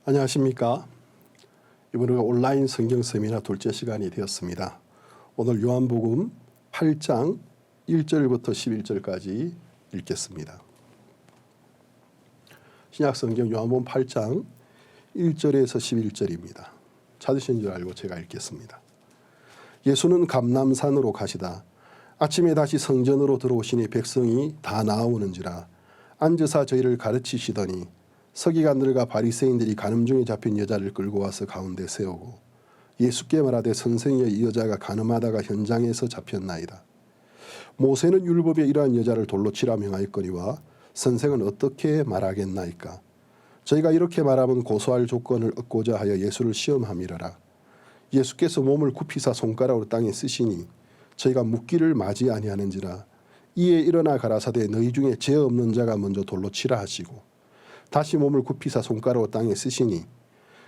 안녕하십니까. 이번에 온라인 성경 세미나 둘째 시간이 되었습니다. 오늘 요한복음 8장 1절부터 11절까지 읽겠습니다. 신약성경 요한복음 8장 1절에서 11절입니다. 찾으신 줄 알고 제가 읽겠습니다. 예수는 감람산으로 가시다 아침에 다시 성전으로 들어오시니 백성이 다 나아오는지라 앉으사 저희를 가르치시더니 서기관들과 바리새인들이 간음중에 잡힌 여자를 끌고 와서 가운데 세우고 예수께 말하되 선생이여 이 여자가 간음하다가 현장에서 잡혔나이다. 모세는 율법에 이러한 여자를 돌로 치라 명하였거니와 선생은 어떻게 말하겠나이까. 저희가 이렇게 말하면 고소할 조건을 얻고자 하여 예수를 시험함이러라. 예수께서 몸을 굽히사 손가락으로 땅에 쓰시니 저희가 묻기를 맞이 아니하는지라. 이에 일어나 가라사대 너희 중에 죄 없는 자가 먼저 돌로 치라 하시고 다시 몸을 굽히사 손가락으로 땅에 쓰시니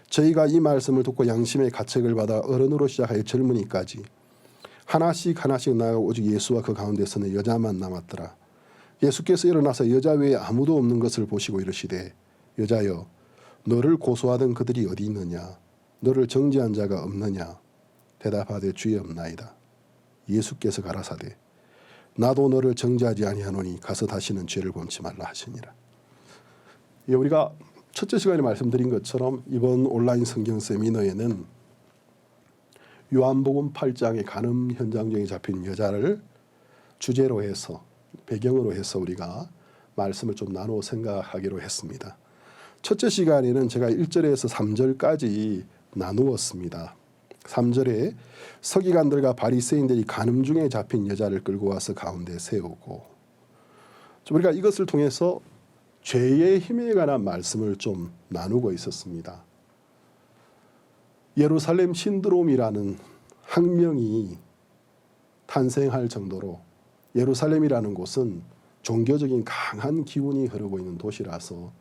저희가 이 말씀을 듣고 양심의 가책을 받아 어른으로 시작하여 젊은이까지 하나씩 나아가고 오직 예수와 그 가운데서는 여자만 남았더라. 예수께서 일어나서 여자 외에 아무도 없는 것을 보시고 이르시되 여자여 너를 고소하던 그들이 어디 있느냐. 너를 정죄한 자가 없느냐. 대답하되 주여 없나이다. 예수께서 가라사대 나도 너를 정죄하지 아니하노니 가서 다시는 죄를 범치 말라 하시니라. 우리가 첫째 시간에 말씀드린 것처럼 이번 온라인 성경 세미나에는 요한복음 8장의 간음 현장 중에 잡힌 여자를 주제로 해서 배경으로 해서 우리가 말씀을 좀 나누어 생각하기로 했습니다. 첫째 시간에는 제가 1절에서 3절까지 나누었습니다. 3절에 서기관들과 바리새인들이 간음 중에 잡힌 여자를 끌고 와서 가운데 세우고 우리가 이것을 통해서 죄의 힘에 관한 말씀을 좀 나누고 있었습니다. 예루살렘 신드롬이라는 학명이 탄생할 정도로 예루살렘이라는 곳은 종교적인 강한 기운이 흐르고 있는 도시라서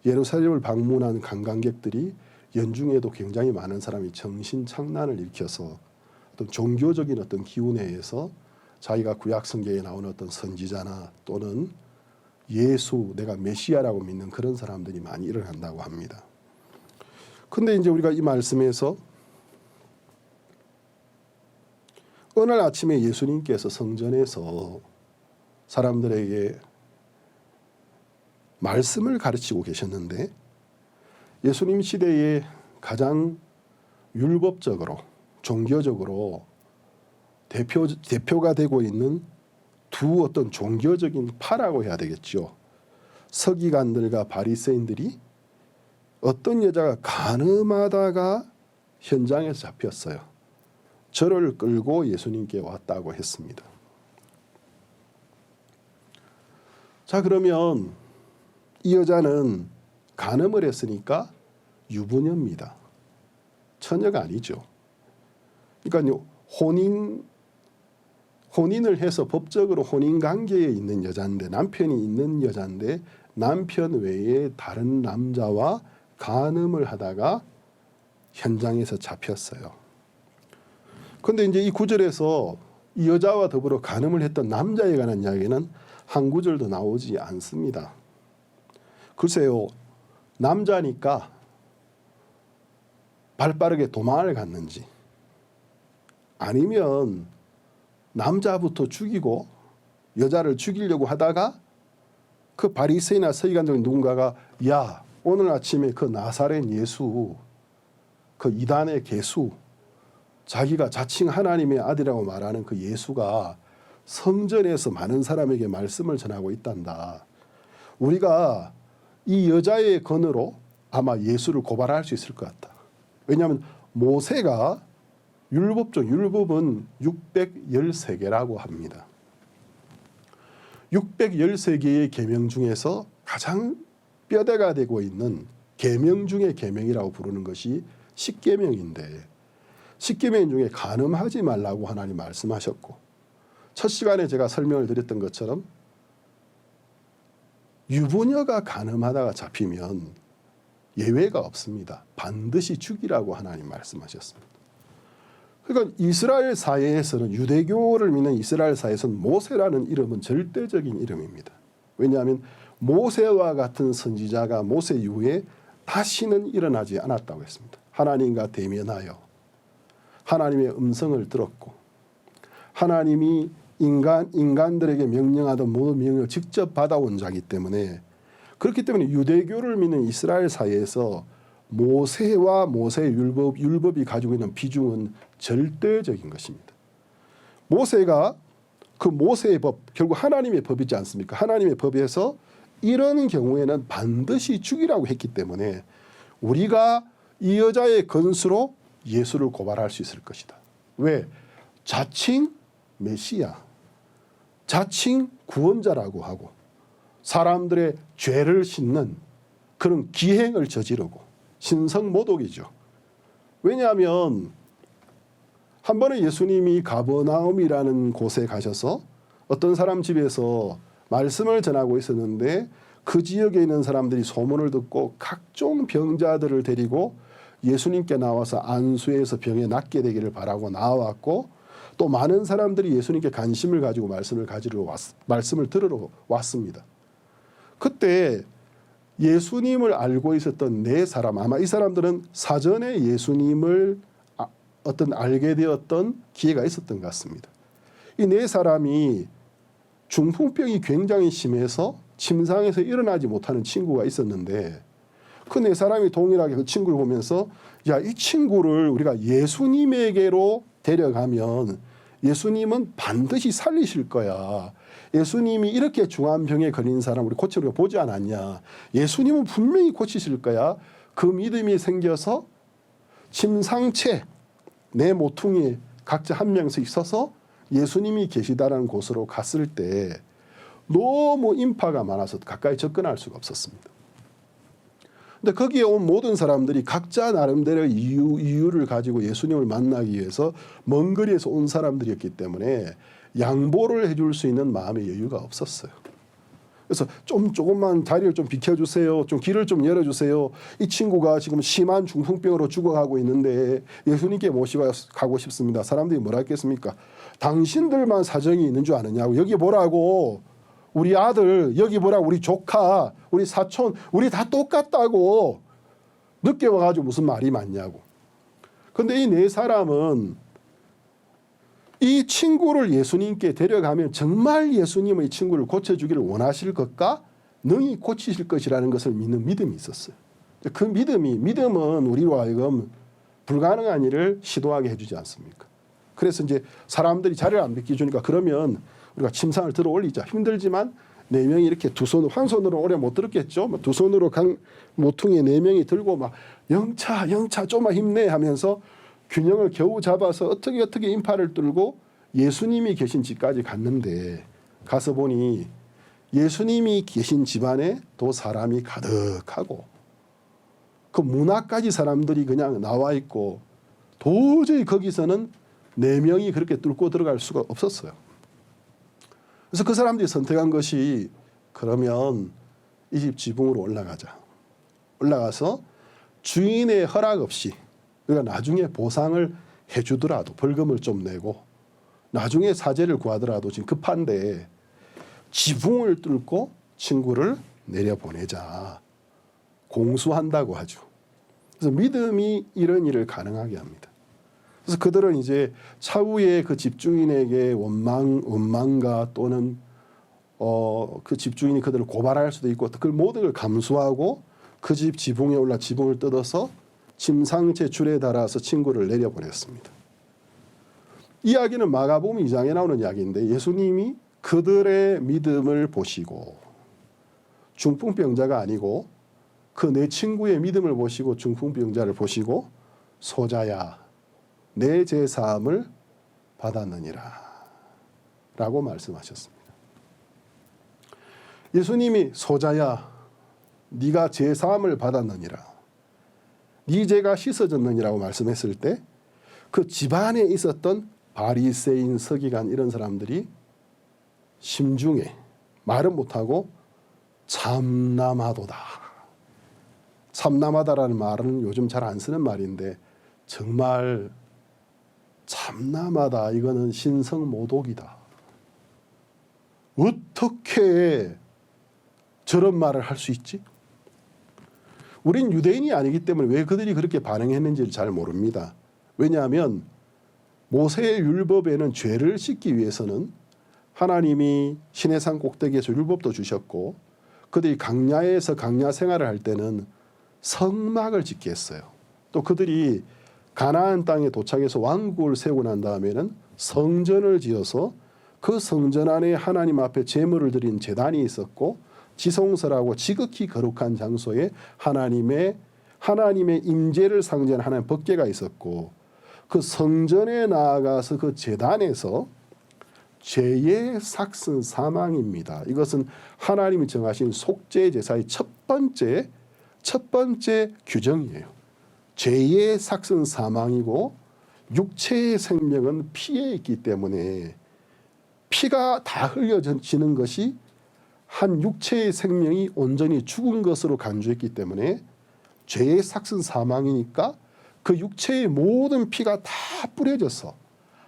예루살렘을 방문한 관광객들이 연중에도 굉장히 많은 사람이 정신착란을 일으켜서 어떤 종교적인 어떤 기운에 의해서 자기가 구약 성경에 나오는 어떤 선지자나 또는 예수, 내가 메시아라고 믿는 그런 사람들이 많이 일어난다고 합니다. 근데 이제 우리가 이 말씀에서 어느 날 아침에 예수님께서 성전에서 사람들에게 말씀을 가르치고 계셨는데 예수님 시대에 가장 율법적으로 종교적으로 대표가 되고 있는 두 어떤 종교적인 파라고 해야 되겠죠. 서기관들과 바리새인들이 어떤 여자가 간음하다가 현장에서 잡혔어요. 저를 끌고 예수님께 왔다고 했습니다. 자, 그러면 이 여자는 간음을 했으니까 유부녀입니다. 처녀가 아니죠. 그러니까 혼인을 해서 법적으로 혼인관계에 있는 여자인데 남편이 있는 여자인데 남편 외에 다른 남자와 간음을 하다가 현장에서 잡혔어요. 그런데 이제 이 구절에서 이 여자와 더불어 간음을 했던 남자에 관한 이야기는 한 구절도 나오지 않습니다. 글쎄요. 남자니까 발빠르게 도망을 갔는지 아니면 남자부터 죽이고 여자를 죽이려고 하다가 그 바리새인이나 서기관들 누군가가 야 오늘 아침에 그 나사렛 예수 그 이단의 개수 자기가 자칭 하나님의 아들이라고 말하는 그 예수가 성전에서 많은 사람에게 말씀을 전하고 있단다. 우리가 이 여자의 건으로 아마 예수를 고발할 수 있을 것 같다. 왜냐하면 모세가 율법은 613개라고 합니다. 613개의 계명 중에서 가장 뼈대가 되고 있는 계명 중의 계명이라고 부르는 것이 십계명인데 십계명 중에 간음하지 말라고 하나님 말씀하셨고 첫 시간에 제가 설명을 드렸던 것처럼 유부녀가 간음하다가 잡히면 예외가 없습니다. 반드시 죽이라고 하나님 말씀하셨습니다. 그러니까 이스라엘 사회에서는 유대교를 믿는 이스라엘 사회에서는 모세라는 이름은 절대적인 이름입니다. 왜냐하면 모세와 같은 선지자가 모세 이후에 다시는 일어나지 않았다고 했습니다. 하나님과 대면하여 하나님의 음성을 들었고 하나님이 인간들에게 명령하던 모든 명령을 직접 받아온 자이기 때문에 그렇기 때문에 유대교를 믿는 이스라엘 사회에서 모세와 모세의 율법이 가지고 있는 비중은 절대적인 것입니다. 모세가 그 모세의 법, 결국 하나님의 법이지 않습니까? 하나님의 법에서 이런 경우에는 반드시 죽이라고 했기 때문에 우리가 이 여자의 건수로 예수를 고발할 수 있을 것이다. 왜? 자칭 메시아, 자칭 구원자라고 하고 사람들의 죄를 씻는 그런 기행을 저지르고 신성모독이죠. 왜냐하면 한 번에 예수님이 가버나움이라는 곳에 가셔서 어떤 사람 집에서 말씀을 전하고 있었는데 그 지역에 있는 사람들이 소문을 듣고 각종 병자들을 데리고 예수님께 나와서 안수해서 병에 낫게 되기를 바라고 나왔고 또 많은 사람들이 예수님께 관심을 가지고 말씀을 들으러 왔습니다. 그때 예수님을 알고 있었던 네 사람, 아마 이 사람들은 사전에 예수님을 알게 되었던 기회가 있었던 것 같습니다. 이 네 사람이 중풍병이 굉장히 심해서 침상에서 일어나지 못하는 친구가 있었는데 그 네 사람이 동일하게 그 친구를 보면서 야, 이 친구를 우리가 예수님에게로 데려가면 예수님은 반드시 살리실 거야. 예수님이 이렇게 중한 병에 걸린 사람 우리 고치려 보지 않았냐. 예수님은 분명히 고치실 거야. 그 믿음이 생겨서 침상채 내 모퉁이에 각자 한 명씩 서서 예수님이 계시다라는 곳으로 갔을 때 너무 인파가 많아서 가까이 접근할 수가 없었습니다. 근데 거기에 온 모든 사람들이 각자 나름대로 이유를 가지고 예수님을 만나기 위해서 먼 거리에서 온 사람들이었기 때문에 양보를 해줄 수 있는 마음의 여유가 없었어요. 그래서 조금만 자리를 좀 비켜주세요. 좀 길을 좀 열어주세요. 이 친구가 지금 심한 중풍병으로 죽어가고 있는데 예수님께 모시고 가고 싶습니다. 사람들이 뭐라 했겠습니까? 당신들만 사정이 있는 줄 아느냐고. 여기 보라고. 우리 아들, 여기 보라고. 우리 조카, 우리 사촌, 우리 다 똑같다고. 늦게 와가지고 무슨 말이 많냐고. 그런데 이 네 사람은 이 친구를 예수님께 데려가면 정말 예수님은 이 친구를 고쳐주기를 원하실 것과 능히 고치실 것이라는 것을 믿는 믿음이 있었어요. 그 믿음은 우리로 하여금 불가능한 일을 시도하게 해주지 않습니까? 그래서 이제 사람들이 자리를 안 비켜주니까 그러면 우리가 침상을 들어 올리자. 힘들지만 네 명이 이렇게 두 손으로, 한 손으로 오래 못 들었겠죠. 두 손으로 모퉁이에 네 명이 들고 막 영차 좀만 힘내 하면서 균형을 겨우 잡아서 어떻게 인파를 뚫고 예수님이 계신 집까지 갔는데 가서 보니 예수님이 계신 집안에 또 사람이 가득하고 그 문 앞까지 사람들이 그냥 나와 있고 도저히 거기서는 네 명이 그렇게 뚫고 들어갈 수가 없었어요. 그래서 그 사람들이 선택한 것이 그러면 이 집 지붕으로 올라가자. 올라가서 주인의 허락 없이 우리가 나중에 보상을 해주더라도 벌금을 좀 내고 나중에 사죄를 구하더라도 지금 급한데 지붕을 뚫고 친구를 내려보내자. 공수한다고 하죠. 그래서 믿음이 이런 일을 가능하게 합니다. 그래서 그들은 이제 차후에 그 집주인에게 원망과 또는 그 집주인이 그들을 고발할 수도 있고 그 모든 걸 감수하고 그 집 지붕에 올라 지붕을 뜯어서 침상채 줄에 달아서 친구를 내려보냈습니다. 이야기는 마가복음 2장에 나오는 이야기인데 예수님이 그들의 믿음을 보시고 중풍병자가 아니고 그 내 친구의 믿음을 보시고 중풍병자를 보시고 소자야 내 죄사함을 받았느니라 라고 말씀하셨습니다. 예수님이 소자야 네가 죄사함을 받았느니라 네 죄가 씻어졌느니라고 말씀했을 때 그 집안에 있었던 바리새인 서기관 이런 사람들이 심중에 말은 못하고 참남하도다. 참남하다라는 말은 요즘 잘 안 쓰는 말인데 정말 참남하다. 이거는 신성모독이다. 어떻게 저런 말을 할 수 있지? 우린 유대인이 아니기 때문에 왜 그들이 그렇게 반응했는지를 잘 모릅니다. 왜냐하면 모세의 율법에는 죄를 씻기 위해서는 하나님이 시내산 꼭대기에서 율법도 주셨고 그들이 강야에서 강야 생활을 할 때는 성막을 짓게 했어요. 또 그들이 가나안 땅에 도착해서 왕국을 세우고 난 다음에는 성전을 지어서 그 성전 안에 하나님 앞에 제물을 드린 제단이 있었고 지성소라고 지극히 거룩한 장소에 하나님의 임재를 상징하는 하나님의 법궤가 있었고 그 성전에 나아가서 그 제단에서 죄의 삭슨 사망입니다. 이것은 하나님이 정하신 속죄 제사의 첫 번째 규정이에요. 죄의 삭슨 사망이고 육체의 생명은 피에 있기 때문에 피가 다 흘려지는 것이 한 육체의 생명이 온전히 죽은 것으로 간주했기 때문에 죄의 삭슨 사망이니까 그 육체의 모든 피가 다 뿌려져서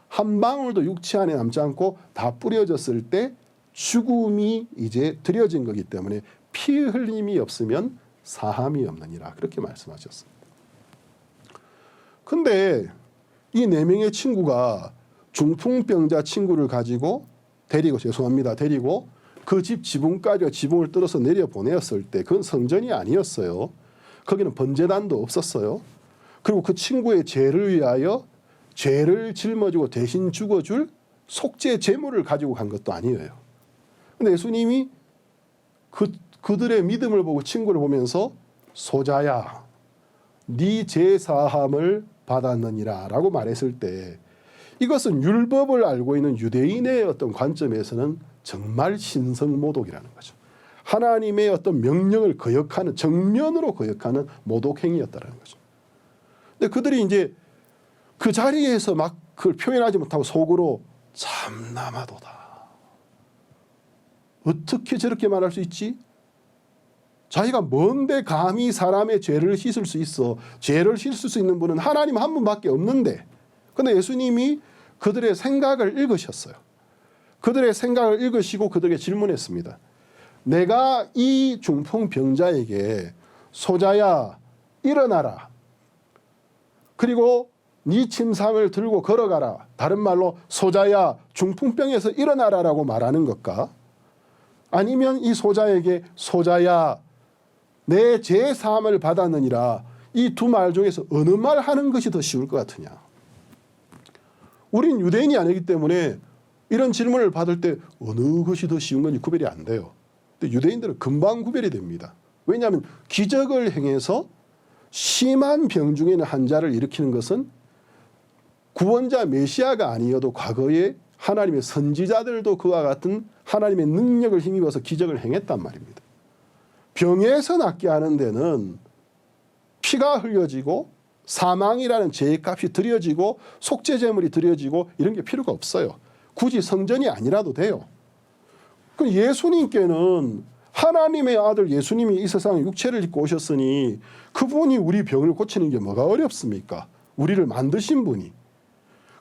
한 방울도 육체 안에 남지 않고 다 뿌려졌을 때 죽음이 이제 드려진 거기 때문에 피 흘림이 없으면 사함이 없느니라 그렇게 말씀하셨습니다. 근데 이 4명의 친구가 중풍병자 친구를 가지고 데리고 그 집 지붕까지 지붕을 뚫어서 내려보내었을 때 그건 성전이 아니었어요. 거기는 번제단도 없었어요. 그리고 그 친구의 죄를 위하여 죄를 짊어지고 대신 죽어줄 속죄 제물을 가지고 간 것도 아니에요. 근데 예수님이 그들의 믿음을 보고 친구를 보면서 소자야 네 죄 사함을 받았느니라 라고 말했을 때 이것은 율법을 알고 있는 유대인의 어떤 관점에서는 정말 신성모독이라는 거죠. 하나님의 어떤 명령을 거역하는 정면으로 거역하는 모독행위였다는 거죠. 근데 그들이 이제 그 자리에서 막 그걸 표현하지 못하고 속으로 참나마도다. 어떻게 저렇게 말할 수 있지? 자기가 뭔데 감히 사람의 죄를 씻을 수 있어. 죄를 씻을 수 있는 분은 하나님 한 분밖에 없는데. 그런데 예수님이 그들의 생각을 읽으셨어요. 그들의 생각을 읽으시고 그들에게 질문했습니다. 내가 이 중풍병자에게 소자야 일어나라. 그리고 네 침상을 들고 걸어가라. 다른 말로 소자야 중풍병에서 일어나라라고 말하는 것과 아니면 이 소자에게 소자야 내 죄 사함을 받았느니라 이 두 말 중에서 어느 말 하는 것이 더 쉬울 것 같으냐. 우린 유대인이 아니기 때문에 이런 질문을 받을 때 어느 것이 더 쉬운 건지 구별이 안 돼요. 근데 유대인들은 금방 구별이 됩니다. 왜냐하면 기적을 행해서 심한 병 중에 있는 환자를 일으키는 것은 구원자 메시아가 아니어도 과거에 하나님의 선지자들도 그와 같은 하나님의 능력을 힘입어서 기적을 행했단 말입니다. 병에서 낫게 하는 데는 피가 흘려지고 사망이라는 죄값이 드려지고 속죄제물이 드려지고 이런 게 필요가 없어요. 굳이 성전이 아니라도 돼요. 그럼 예수님께는 하나님의 아들 예수님이 이 세상에 육체를 입고 오셨으니 그분이 우리 병을 고치는 게 뭐가 어렵습니까? 우리를 만드신 분이.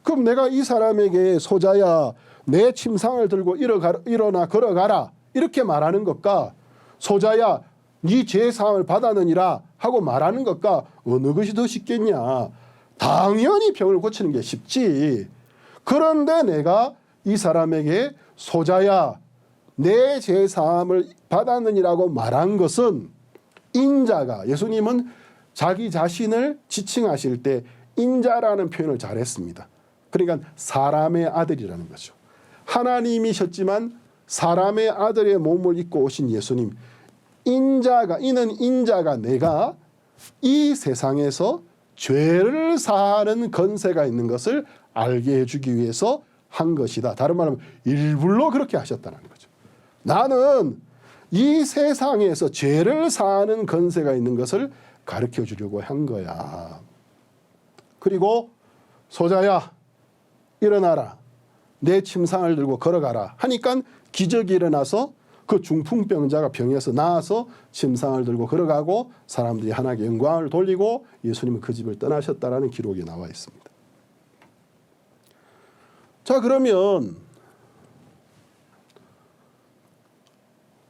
그럼 내가 이 사람에게 소자야 내 침상을 들고 일어나 걸어가라 이렇게 말하는 것과 소자야 네 죄 사함을 받았느니라 하고 말하는 것과 어느 것이 더 쉽겠냐. 당연히 병을 고치는 게 쉽지. 그런데 내가 이 사람에게 소자야 내 죄 사함을 받았느니라고 말한 것은 인자가 예수님은 자기 자신을 지칭하실 때 인자라는 표현을 잘했습니다. 그러니까 사람의 아들이라는 거죠. 하나님이셨지만 사람의 아들의 몸을 입고 오신 예수님 이는 인자가 내가 이 세상에서 죄를 사하는 건세가 있는 것을 알게 해주기 위해서 한 것이다. 다른 말하면 일부러 그렇게 하셨다는 거죠. 나는 이 세상에서 죄를 사하는 건세가 있는 것을 가르쳐 주려고 한 거야. 그리고 소자야 일어나라. 내 침상을 들고 걸어가라 하니까 기적이 일어나서 그 중풍병자가 병에서 나아서 침상을 들고 걸어가고 사람들이 하나님께 영광을 돌리고 예수님은 그 집을 떠나셨다라는 기록이 나와 있습니다. 자, 그러면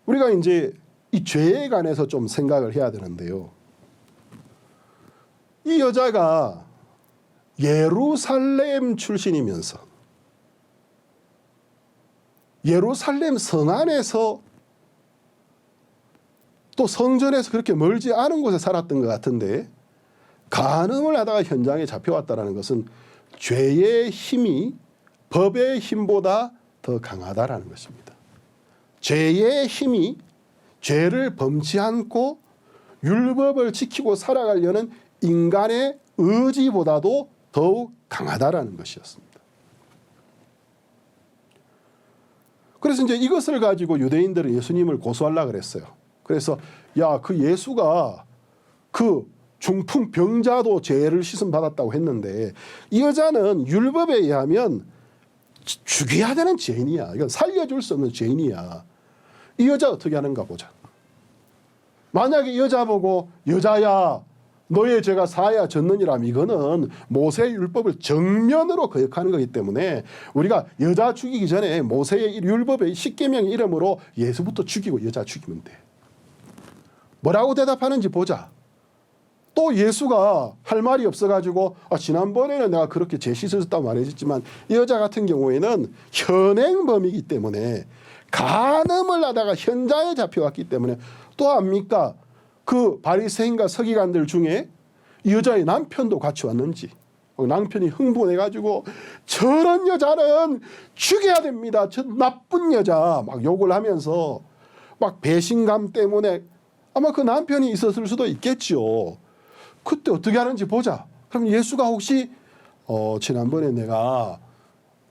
우리가 이제 이 죄에 관해서 좀 생각을 해야 되는데요. 이 여자가 예루살렘 출신이면서 예루살렘 성 안에서 또 성전에서 그렇게 멀지 않은 곳에 살았던 것 같은데 간음을 하다가 현장에 잡혀왔다는 것은 죄의 힘이 법의 힘보다 더 강하다라는 것입니다. 죄의 힘이 죄를 범치 않고 율법을 지키고 살아가려는 인간의 의지보다도 더욱 강하다라는 것이었습니다. 그래서 이제 이것을 가지고 유대인들은 예수님을 고소하려고 그랬어요. 그래서 야, 그 예수가 그 중풍 병자도 죄를 씻음 받았다고 했는데 이 여자는 율법에 의하면 죽여야 되는 죄인이야. 이건 살려줄 수 없는 죄인이야. 이 여자 어떻게 하는가 보자. 만약에 이 여자 보고 여자야 너의 죄가 사야 졌느니라면 이거는 모세의 율법을 정면으로 거역하는 거기 때문에 우리가 여자 죽이기 전에 모세의 율법의 십계명의 이름으로 예수부터 죽이고 여자 죽이면 돼. 뭐라고 대답하는지 보자. 또 예수가 할 말이 없어가지고 지난번에는 내가 그렇게 죄 씻었다고 말해줬지만 이 여자 같은 경우에는 현행범이기 때문에 간음을 하다가 현장에 잡혀왔기 때문에 또 압니까? 그 바리새인과 서기관들 중에 이 여자의 남편도 같이 왔는지 남편이 흥분해가지고 저런 여자는 죽여야 됩니다. 저 나쁜 여자 막 욕을 하면서 막 배신감 때문에 아마 그 남편이 있었을 수도 있겠죠. 그때 어떻게 하는지 보자. 그럼 예수가 혹시 지난번에 내가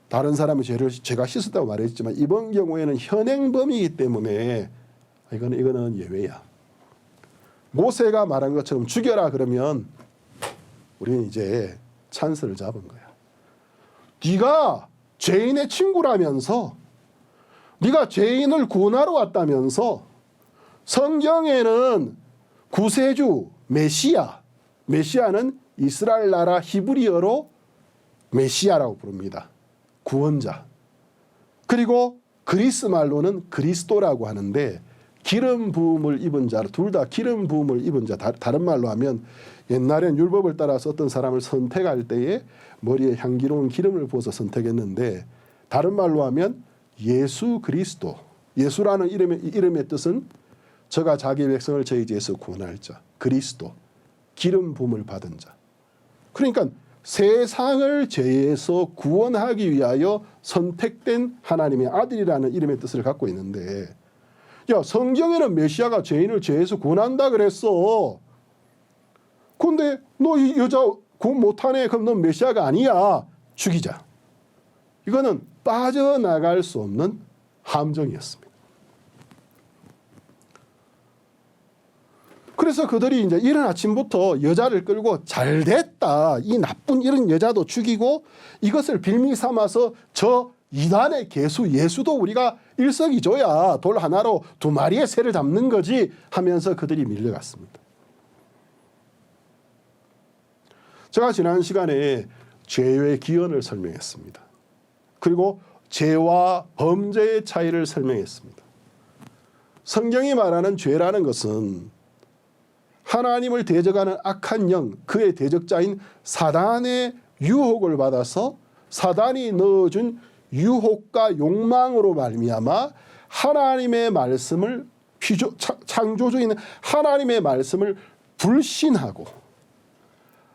다른 사람의 죄를 제가 씻었다고 말했지만 이번 경우에는 현행범이기 때문에 이거는 예외야. 모세가 말한 것처럼 죽여라 그러면 우리는 이제 찬스를 잡은 거야. 네가 죄인의 친구라면서 네가 죄인을 구원하러 왔다면서 성경에는 구세주 메시아는 이스라엘 나라 히브리어로 메시아라고 부릅니다. 구원자. 그리고 그리스 말로는 그리스도라고 하는데 기름 부음을 입은 자, 둘 다 기름 부음을 입은 자. 다른 말로 하면 옛날엔 율법을 따라서 어떤 사람을 선택할 때에 머리에 향기로운 기름을 부어서 선택했는데 다른 말로 하면 예수 그리스도. 예수라는 이름의 뜻은 저가 자기 백성을 저희 죄에서 구원할 자. 그리스도. 기름 부음을 받은 자. 그러니까 세상을 죄에서 구원하기 위하여 선택된 하나님의 아들이라는 이름의 뜻을 갖고 있는데 야, 성경에는 메시아가 죄인을 죄에서 구원한다 그랬어. 근데 너 이 여자 구원 못하네. 그럼 넌 메시아가 아니야. 죽이자. 이거는 빠져나갈 수 없는 함정이었습니다. 그래서 그들이 이제 이른 아침부터 여자를 끌고 잘됐다. 이 나쁜 이런 여자도 죽이고 이것을 빌미 삼아서 저 이단의 개수 예수도 우리가 일석이조야. 돌 하나로 두 마리의 새를 잡는 거지 하면서 그들이 밀려갔습니다. 제가 지난 시간에 죄의 기원을 설명했습니다. 그리고 죄와 범죄의 차이를 설명했습니다. 성경이 말하는 죄라는 것은 하나님을 대적하는 악한 영, 그의 대적자인 사단의 유혹을 받아서 사단이 넣어준 유혹과 욕망으로 말미암아 하나님의 말씀을 창조주인 하나님의 말씀을 불신하고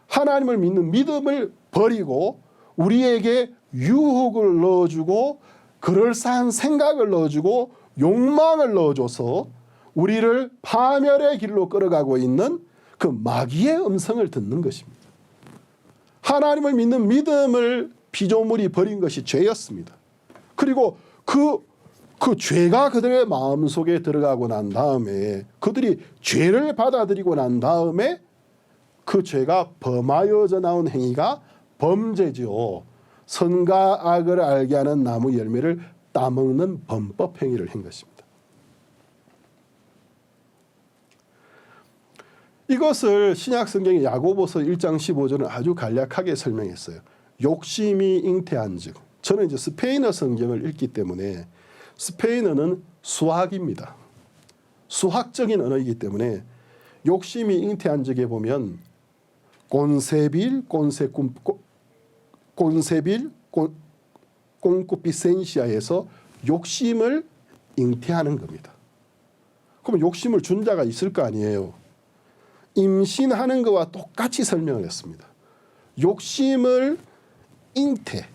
하나님을 믿는 믿음을 버리고 우리에게 유혹을 넣어주고 그럴싸한 생각을 넣어주고 욕망을 넣어줘서 우리를 파멸의 길로 끌어가고 있는 그 마귀의 음성을 듣는 것입니다. 하나님을 믿는 믿음을 피조물이 버린 것이 죄였습니다. 그리고 그 죄가 그들의 마음속에 들어가고 난 다음에 그들이 죄를 받아들이고 난 다음에 그 죄가 범하여져 나온 행위가 범죄죠. 선과 악을 알게 하는 나무 열매를 따먹는 범법 행위를 한 것입니다. 이것을 신약성경의 야고보서 1장 15절은 아주 간략하게 설명했어요. 욕심이 잉태한 즉. 저는 이제 스페인어 성경을 읽기 때문에 스페인어는 수학입니다. 수학적인 언어이기 때문에 욕심이 잉태한 즉에 보면 콘세빌 꽁쿠피센시아에서 욕심을 잉태하는 겁니다. 그럼 욕심을 준 자가 있을 거 아니에요. 임신하는 것과 똑같이 설명을 했습니다. 욕심을 잉태,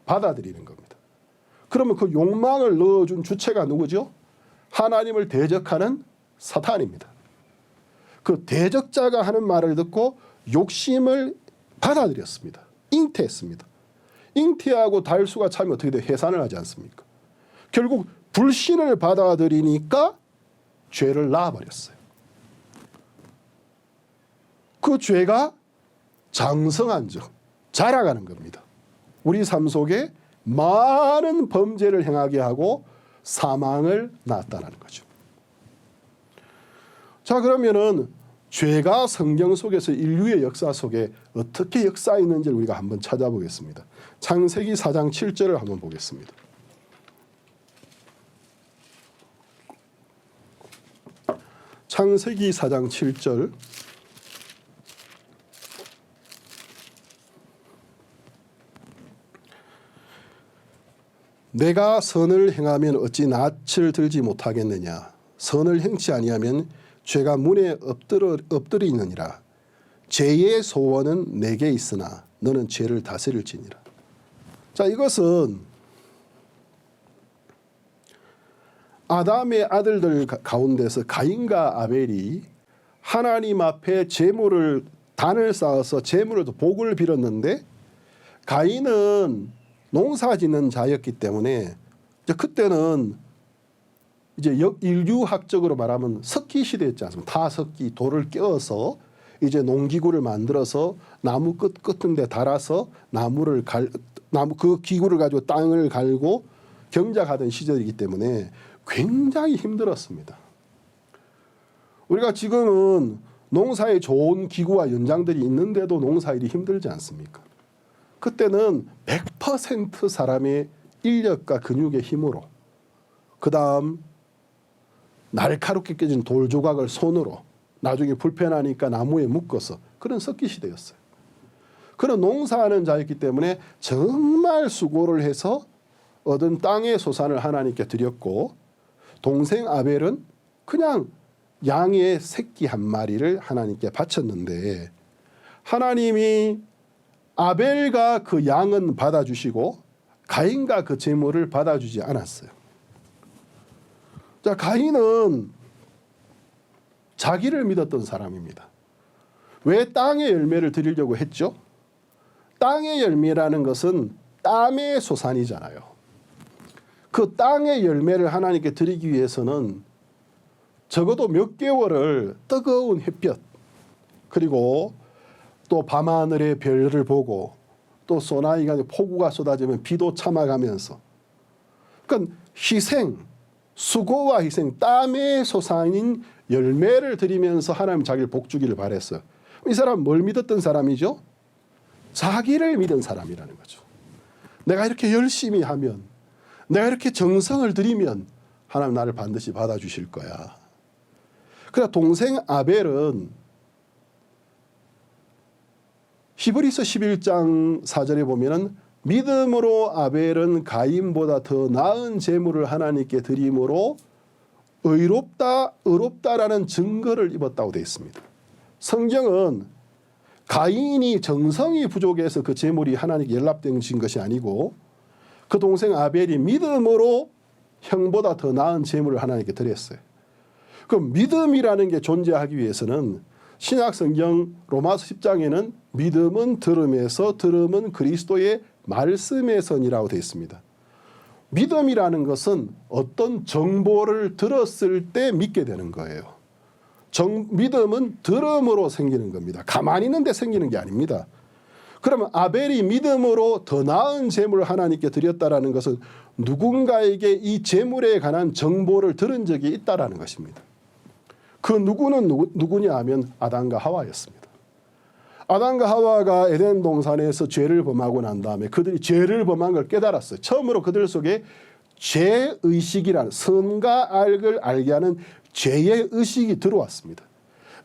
받아들이는 겁니다. 그러면 그 욕망을 넣어준 주체가 누구죠? 하나님을 대적하는 사탄입니다. 그 대적자가 하는 말을 듣고 욕심을 받아들였습니다. 잉태했습니다. 잉태하고 달수가 차면 어떻게 돼요? 해산을 하지 않습니까? 결국 불신을 받아들이니까 죄를 낳아버렸어요. 그 죄가 장성한 적, 자라가는 겁니다. 우리 삶 속에 많은 범죄를 행하게 하고 사망을 낳았다는 거죠. 자, 그러면은 죄가 성경 속에서 인류의 역사 속에 어떻게 역사했는지를 우리가 한번 찾아보겠습니다. 창세기 4장 7절을 한번 보겠습니다. 창세기 4장 7절. 내가 선을 행하면 어찌 낯을 들지 못하겠느냐. 선을 행치 아니하면 죄가 문에 엎드리느니라. 죄의 소원은 내게 있으나 너는 죄를 다스릴지니라. 자, 이것은 아담의 아들들 가운데서 가인과 아벨이 하나님 앞에 단을 쌓아서 제물을 복을 빌었는데, 가인은 농사짓는 자였기 때문에 그때는 이제 인류학적으로 말하면 석기 시대였지 않습니까? 타석기, 돌을 껴서 이제 농기구를 만들어서 나무 끝에 달아서 그 기구를 가지고 땅을 갈고 경작하던 시절이기 때문에 굉장히 힘들었습니다. 우리가 지금은 농사에 좋은 기구와 연장들이 있는데도 농사일이 힘들지 않습니까? 그때는 100% 사람의 인력과 근육의 힘으로, 그 다음 날카롭게 깨진 돌 조각을 손으로, 나중에 불편하니까 나무에 묶어서, 그런 석기 시대였어요. 그런 농사하는 자였기 때문에 정말 수고를 해서 얻은 땅의 소산을 하나님께 드렸고, 동생 아벨은 그냥 양의 새끼 한 마리를 하나님께 바쳤는데, 하나님이 아벨과 그 양은 받아주시고 가인과 그 제물을 받아주지 않았어요. 자, 가인은 자기를 믿었던 사람입니다. 왜 땅의 열매를 드리려고 했죠? 땅의 열매라는 것은 땀의 소산이잖아요. 그 땅의 열매를 하나님께 드리기 위해서는 적어도 몇 개월을 뜨거운 햇볕, 그리고 또 밤하늘의 별을 보고, 또 소나기가 폭우가 쏟아지면 비도 참아가면서, 그러니까 희생, 수고와 희생, 땀의 소산인 열매를 드리면서 하나님 자기를 복주기를 바랬어요. 이 사람은 뭘 믿었던 사람이죠? 자기를 믿은 사람이라는 거죠. 내가 이렇게 열심히 하면, 내가 이렇게 정성을 들이면 하나님 나를 반드시 받아주실 거야. 그러나 동생 아벨은 히브리서 11장 4절에 보면은 믿음으로 아벨은 가인보다 더 나은 제물을 하나님께 드림으로 의롭다라는 증거를 입었다고 되어 있습니다. 성경은 가인이 정성이 부족해서 그 제물이 하나님께 연락된 것이 아니고, 그 동생 아벨이 믿음으로 형보다 더 나은 제물을 하나님께 드렸어요. 그럼 믿음이라는 게 존재하기 위해서는 신약 성경 로마서 10장에는 믿음은 들음에서, 들음은 그리스도의 말씀에서니라고 되어 있습니다. 믿음이라는 것은 어떤 정보를 들었을 때 믿게 되는 거예요. 믿음은 들음으로 생기는 겁니다. 가만히 있는데 생기는 게 아닙니다. 그러면 아벨이 믿음으로 더 나은 제물을 하나님께 드렸다라는 것은 누군가에게 이 제물에 관한 정보를 들은 적이 있다라는 것입니다. 그 누구는 누구냐 하면 아담과 하와였습니다. 아담과 하와가 에덴 동산에서 죄를 범하고 난 다음에 그들이 죄를 범한 걸 깨달았어요. 처음으로 그들 속에 죄의식이라는, 선과 악을 알게 하는 죄의 의식이 들어왔습니다.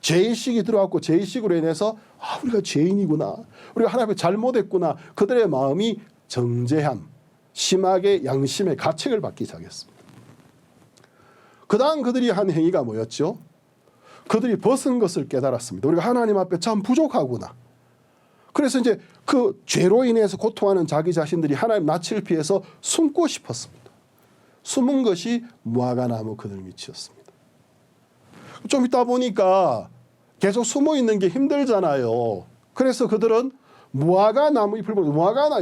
죄의식이 들어왔고 죄의식으로 인해서 우리가 죄인이구나, 우리가 하나님 앞에 잘못했구나, 그들의 마음이 정죄함, 심하게 양심의 가책을 받기 시작했습니다. 그 다음 그들이 한 행위가 뭐였죠? 그들이 벗은 것을 깨달았습니다. 우리가 하나님 앞에 참 부족하구나. 그래서 이제 그 죄로 인해서 고통하는 자기 자신들이 하나님 낯을 피해서 숨고 싶었습니다. 숨은 것이 무화과나무 그늘 밑이었습니다. 좀 있다 보니까 계속 숨어 있는 게 힘들잖아요. 그래서 그들은 무화과나무 잎을 보고,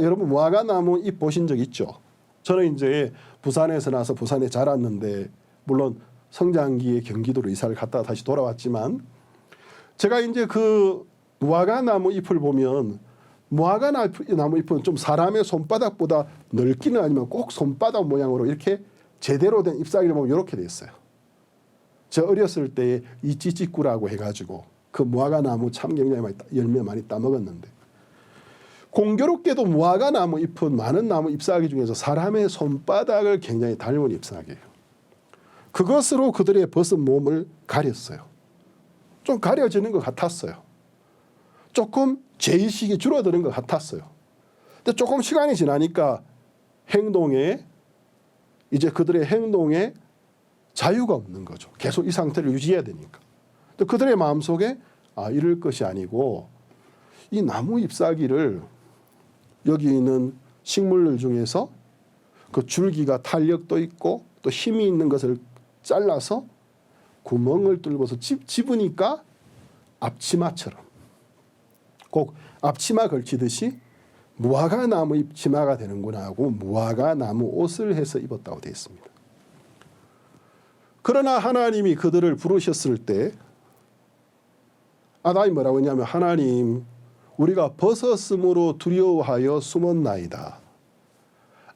여러분 무화과나무 잎 보신 적 있죠? 저는 이제 부산에서 나서 부산에 자랐는데, 물론 성장기에 경기도로 이사를 갔다가 다시 돌아왔지만, 제가 이제 그 무화과나무 잎을 보면, 무화과나무 잎은 좀 사람의 손바닥보다 넓기는 아니면 꼭 손바닥 모양으로 이렇게 제대로 된 잎사귀를 보면 이렇게 돼 있어요. 저 어렸을 때 이찌찌꾸라고 해가지고 그 무화과나무 참 굉장히 열매 많이 따먹었는데, 공교롭게도 무화과나무 잎은 많은 나무 잎사귀 중에서 사람의 손바닥을 굉장히 닮은 잎사귀예요. 그것으로 그들의 벗은 몸을 가렸어요. 좀 가려지는 것 같았어요. 조금 죄의식이 줄어드는 것 같았어요. 근데 조금 시간이 지나니까 이제 그들의 행동에 자유가 없는 거죠. 계속 이 상태를 유지해야 되니까. 근데 그들의 마음속에 이럴 것이 아니고, 이 나무 잎사귀를 여기 있는 식물들 중에서 그 줄기가 탄력도 있고 또 힘이 있는 것을 잘라서 구멍을 뚫고서 집으니까 앞치마처럼, 꼭 앞치마 걸치듯이 무화과나무 잎 치마가 되는구나 하고 무화과나무 옷을 해서 입었다고 되어 있습니다. 그러나 하나님이 그들을 부르셨을 때 아담이 뭐라고 했냐면, 하나님, 우리가 벗었으므로 두려워하여 숨었나이다.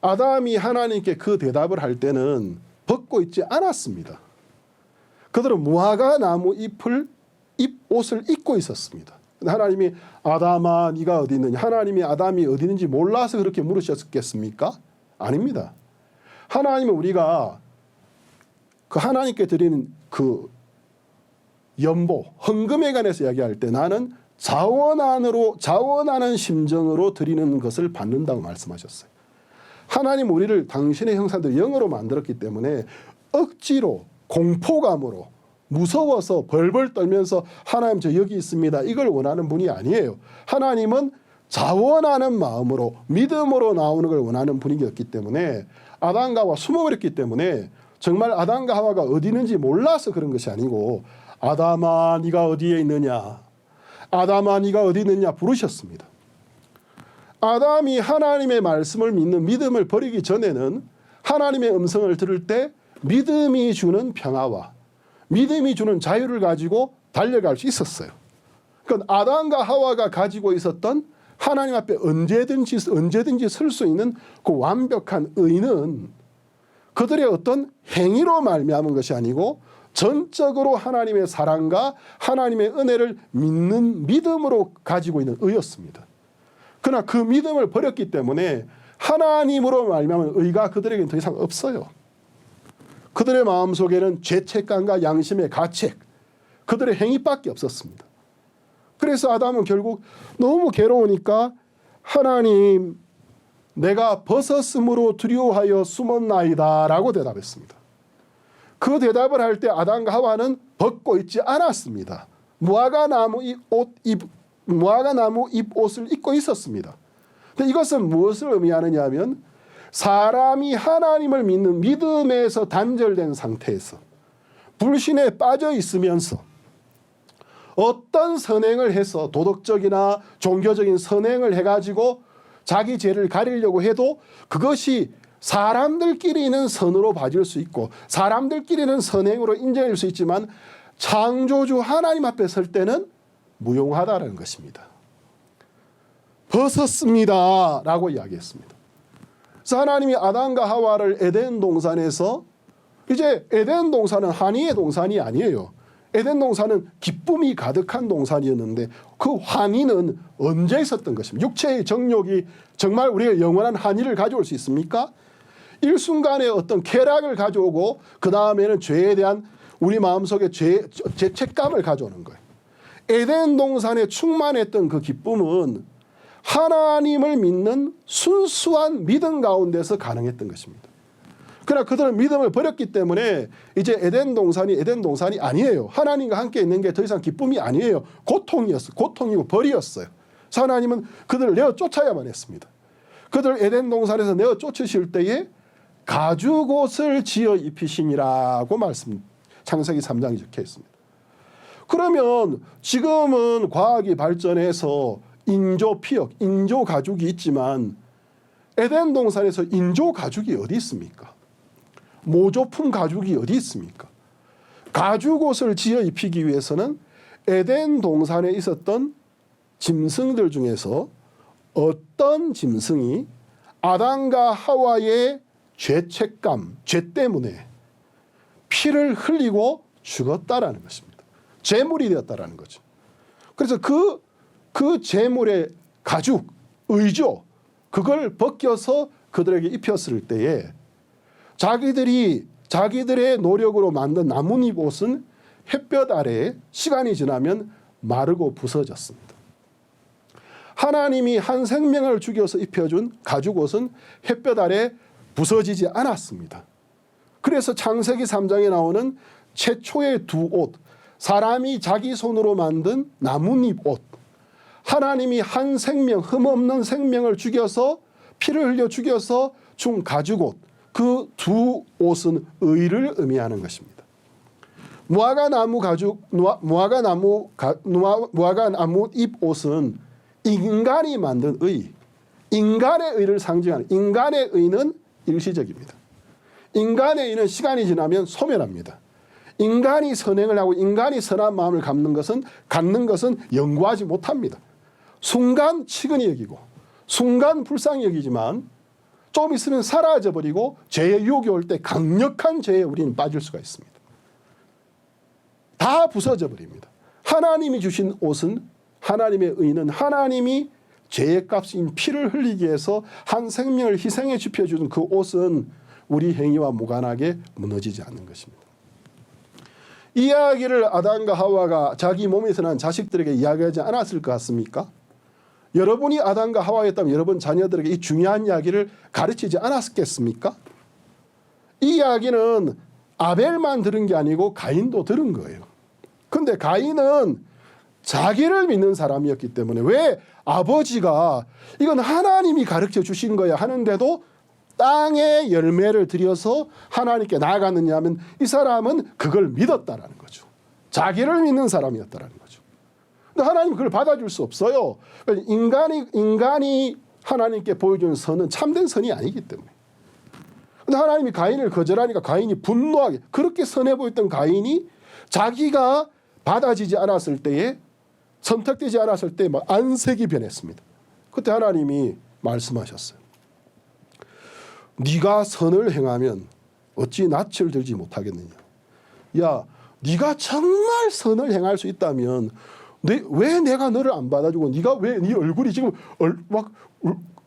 아담이 하나님께 그 대답을 할 때는 벗고 있지 않았습니다. 그들은 무화과나무 옷을 입고 있었습니다. 하나님이 아담아 네가 어디 있느냐, 하나님이 아담이 어디 있는지 몰라서 그렇게 물으셨겠습니까? 아닙니다. 하나님은 우리가 그 하나님께 드리는 그 연보, 헌금에 관해서 이야기할 때 나는 자원하는 심정으로 드리는 것을 받는다고 말씀하셨어요. 하나님 우리를 당신의 형상대로 영으로 만들었기 때문에 억지로 공포감으로 무서워서 벌벌 떨면서 하나님 저 여기 있습니다, 이걸 원하는 분이 아니에요. 하나님은 자원하는 마음으로 믿음으로 나오는 걸 원하는 분이었기 때문에, 아담과 하와 숨어버렸기 때문에 정말 아담과 하와가 어디 있는지 몰라서 그런 것이 아니고, 아담아 네가 어디에 있느냐, 아담아 네가 어디 있느냐 부르셨습니다. 아담이 하나님의 말씀을 믿는 믿음을 버리기 전에는 하나님의 음성을 들을 때 믿음이 주는 평화와 믿음이 주는 자유를 가지고 달려갈 수 있었어요. 그러니까 아담과 하와가 가지고 있었던 하나님 앞에 언제든지 설 수 있는 그 완벽한 의는 그들의 어떤 행위로 말미암은 것이 아니고 전적으로 하나님의 사랑과 하나님의 은혜를 믿는 믿음으로 가지고 있는 의였습니다. 그러나 그 믿음을 버렸기 때문에 하나님으로 말미암은 의가 그들에게는 더 이상 없어요. 그들의 마음속에는 죄책감과 양심의 가책, 그들의 행위밖에 없었습니다. 그래서 아담은 결국 너무 괴로우니까 하나님 내가 벗었으므로 두려워하여 숨었나이다 라고 대답했습니다. 그 대답을 할 때 아담과 하와는 벗고 있지 않았습니다. 무화과나무 잎 옷을 입고 있었습니다. 근데 이것은 무엇을 의미하느냐 하면, 사람이 하나님을 믿는 믿음에서 단절된 상태에서 불신에 빠져 있으면서 어떤 선행을 해서 도덕적이나 종교적인 선행을 해가지고 자기 죄를 가리려고 해도 그것이 사람들끼리는 선으로 봐질 수 있고 사람들끼리는 선행으로 인정할 수 있지만 창조주 하나님 앞에 설 때는 무용하다라는 것입니다. 벗었습니다 라고 이야기했습니다. 그래서 하나님이 아담과 하와를 에덴 동산에서, 이제 에덴 동산은 한이의 동산이 아니에요. 에덴 동산은 기쁨이 가득한 동산이었는데 그 한이는 언제 있었던 것입니까? 육체의 정욕이 정말 우리가 영원한 한이를 가져올 수 있습니까? 일순간에 어떤 쾌락을 가져오고 그 다음에는 죄에 대한 우리 마음속에 죄책감을 가져오는 거예요. 에덴 동산에 충만했던 그 기쁨은 하나님을 믿는 순수한 믿음 가운데서 가능했던 것입니다. 그러나 그들은 믿음을 버렸기 때문에 이제 에덴 동산이 아니에요. 하나님과 함께 있는 게 더 이상 기쁨이 아니에요. 고통이었어요. 고통이고 벌이었어요. 그래서 하나님은 그들을 내어 쫓아야만 했습니다. 그들 에덴 동산에서 내어 쫓으실 때에 가죽옷을 지어 입히시니라고 창세기 3장에 적혀 있습니다. 그러면 지금은 과학이 발전해서 인조 피혁, 인조 가죽이 있지만 에덴 동산에서 인조 가죽이 어디 있습니까? 모조품 가죽이 어디 있습니까? 가죽옷을 지어 입히기 위해서는 에덴 동산에 있었던 짐승들 중에서 어떤 짐승이 아담과 하와의 죄책감, 죄 때문에 피를 흘리고 죽었다라는 것입니다. 제물이 되었다라는 거죠. 그래서 그 제물의 가죽, 의조, 그걸 벗겨서 그들에게 입혔을 때에 자기들의 노력으로 만든 나뭇잎 옷은 햇볕 아래 시간이 지나면 마르고 부서졌습니다. 하나님이 한 생명을 죽여서 입혀준 가죽옷은 햇볕 아래 부서지지 않았습니다. 그래서 창세기 3장에 나오는 최초의 두 옷, 사람이 자기 손으로 만든 나뭇잎 옷, 하나님이 한 생명, 흠없는 생명을 죽여서 피를 흘려 죽여서 준 가죽옷, 그 두 옷은 의를 의미하는 것입니다. 무화과 나무 잎 옷은 인간이 만든 의, 인간의 의를 상징하는, 인간의 의는 일시적입니다. 인간의 의는 시간이 지나면 소멸합니다. 인간이 선행을 하고 인간이 선한 마음을 갖는 것은 영구하지 못합니다. 순간 치근히 여기고 순간 불쌍히 여기지만 좀 있으면 사라져버리고 죄의 유혹이 올 때 강력한 죄에 우리는 빠질 수가 있습니다. 다 부서져 버립니다. 하나님이 주신 옷은, 하나님의 의는 하나님이 죄의 값인 피를 흘리기 위해서 한 생명을 희생해 주펴주는 그 옷은 우리 행위와 무관하게 무너지지 않는 것입니다. 이 이야기를 아담과 하와가 자기 몸에서 난 자식들에게 이야기하지 않았을 것 같습니까? 여러분이 아담과 하와였다면 여러분 자녀들에게 이 중요한 이야기를 가르치지 않았겠습니까? 이 이야기는 아벨만 들은 게 아니고 가인도 들은 거예요. 그런데 가인은 자기를 믿는 사람이었기 때문에 왜 아버지가 이건 하나님이 가르쳐 주신 거야 하는데도 땅의 열매를 들여서 하나님께 나아갔느냐 하면 이 사람은 그걸 믿었다라는 거죠. 자기를 믿는 사람이었다라는 거죠. 근데 하나님 그걸 받아줄 수 없어요. 인간이 하나님께 보여주는 선은 참된 선이 아니기 때문에. 근데 하나님이 가인을 거절하니까 가인이 분노하게, 그렇게 선해 보였던 가인이 자기가 받아지지 않았을 때에, 선택되지 않았을 때 막 안색이 변했습니다. 그때 하나님이 말씀하셨어요. 네가 선을 행하면 어찌 낯을 들지 못하겠느냐. 야, 네가 정말 선을 행할 수 있다면 왜 내가 너를 안 받아주고 네가 왜 네 얼굴이 지금 막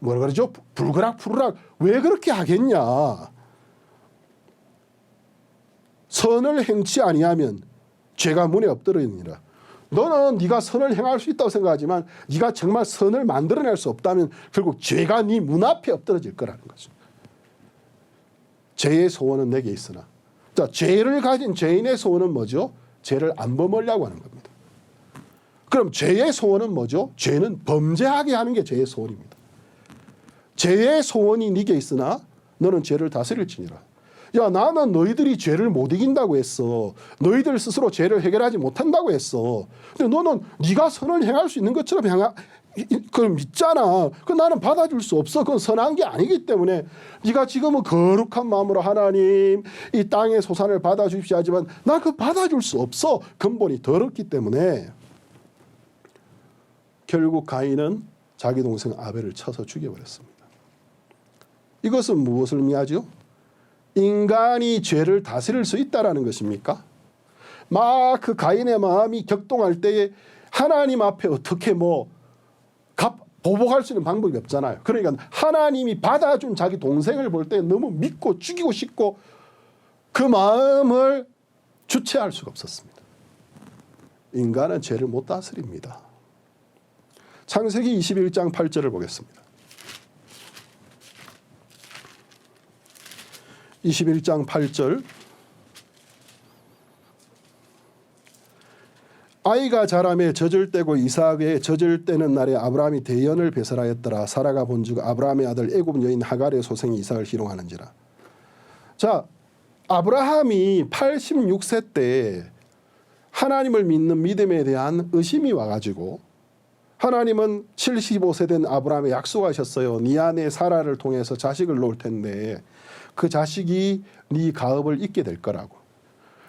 뭐라 그러죠? 불그락 푸르락 왜 그렇게 하겠냐. 선을 행치 아니하면 죄가 문에 엎드러니라. 너는 네가 선을 행할 수 있다고 생각하지만 네가 정말 선을 만들어낼 수 없다면 결국 죄가 네 문 앞에 엎드러질 거라는 거죠. 죄의 소원은 내게 있으나. 자, 죄를 가진 죄인의 소원은 뭐죠? 죄를 안 범하려고 하는 겁니다. 그럼 죄의 소원은 뭐죠? 죄는 범죄하게 하는 게 죄의 소원입니다. 죄의 소원이 네게 있으나 너는 죄를 다스릴지니라. 야, 나는 너희들이 죄를 못 이긴다고 했어. 너희들 스스로 죄를 해결하지 못한다고 했어. 근데 너는 네가 선을 행할 수 있는 것처럼 그걸 믿잖아. 그 나는 받아줄 수 없어. 그건 선한 게 아니기 때문에 네가 지금은 거룩한 마음으로 하나님 이 땅의 소산을 받아주십시오 하지만 나 그거 받아줄 수 없어. 근본이 더럽기 때문에 결국 가인은 자기 동생 아벨을 쳐서 죽여버렸습니다. 이것은 무엇을 의미하죠? 인간이 죄를 다스릴 수 있다라는 것입니까? 막 그 가인의 마음이 격동할 때에 하나님 앞에 어떻게 보복할 수 있는 방법이 없잖아요. 그러니까 하나님이 받아준 자기 동생을 볼 때 너무 믿고 죽이고 싶고 그 마음을 주체할 수가 없었습니다. 인간은 죄를 못 다스립니다. 창세기 21장 8절을 보겠습니다. 21장 8절. 아이가 자라매 젖을 떼고 이삭의 젖을 떼는 날에 아브라함이 대연을 배설하였더라. 사라가 본즉 아브라함의 아들 애굽 여인 하갈의 소생 이삭을 희롱하는지라. 자, 아브라함이 86세 때 하나님을 믿는 믿음에 대한 의심이 와가지고 하나님은 75세 된 아브라함에 약속하셨어요. 네 안에 사라를 통해서 자식을 놓을 텐데 그 자식이 네 가업을 잇게 될 거라고.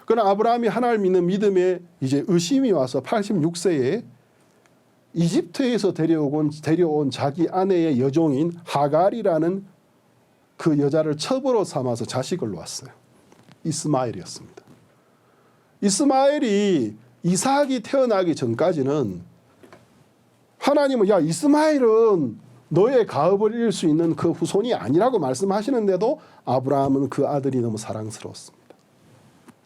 그러나 아브라함이 하나님을 믿는 믿음에 이제 의심이 와서 86세에 이집트에서 데려온 자기 아내의 여종인 하갈이라는 그 여자를 첩으로 삼아서 자식을 놓았어요. 이스마엘이었습니다. 이스마엘이 이삭이 태어나기 전까지는 하나님은 야 이스마엘은 너의 가업을 이룰 수 있는 그 후손이 아니라고 말씀하시는데도 아브라함은 그 아들이 너무 사랑스러웠습니다.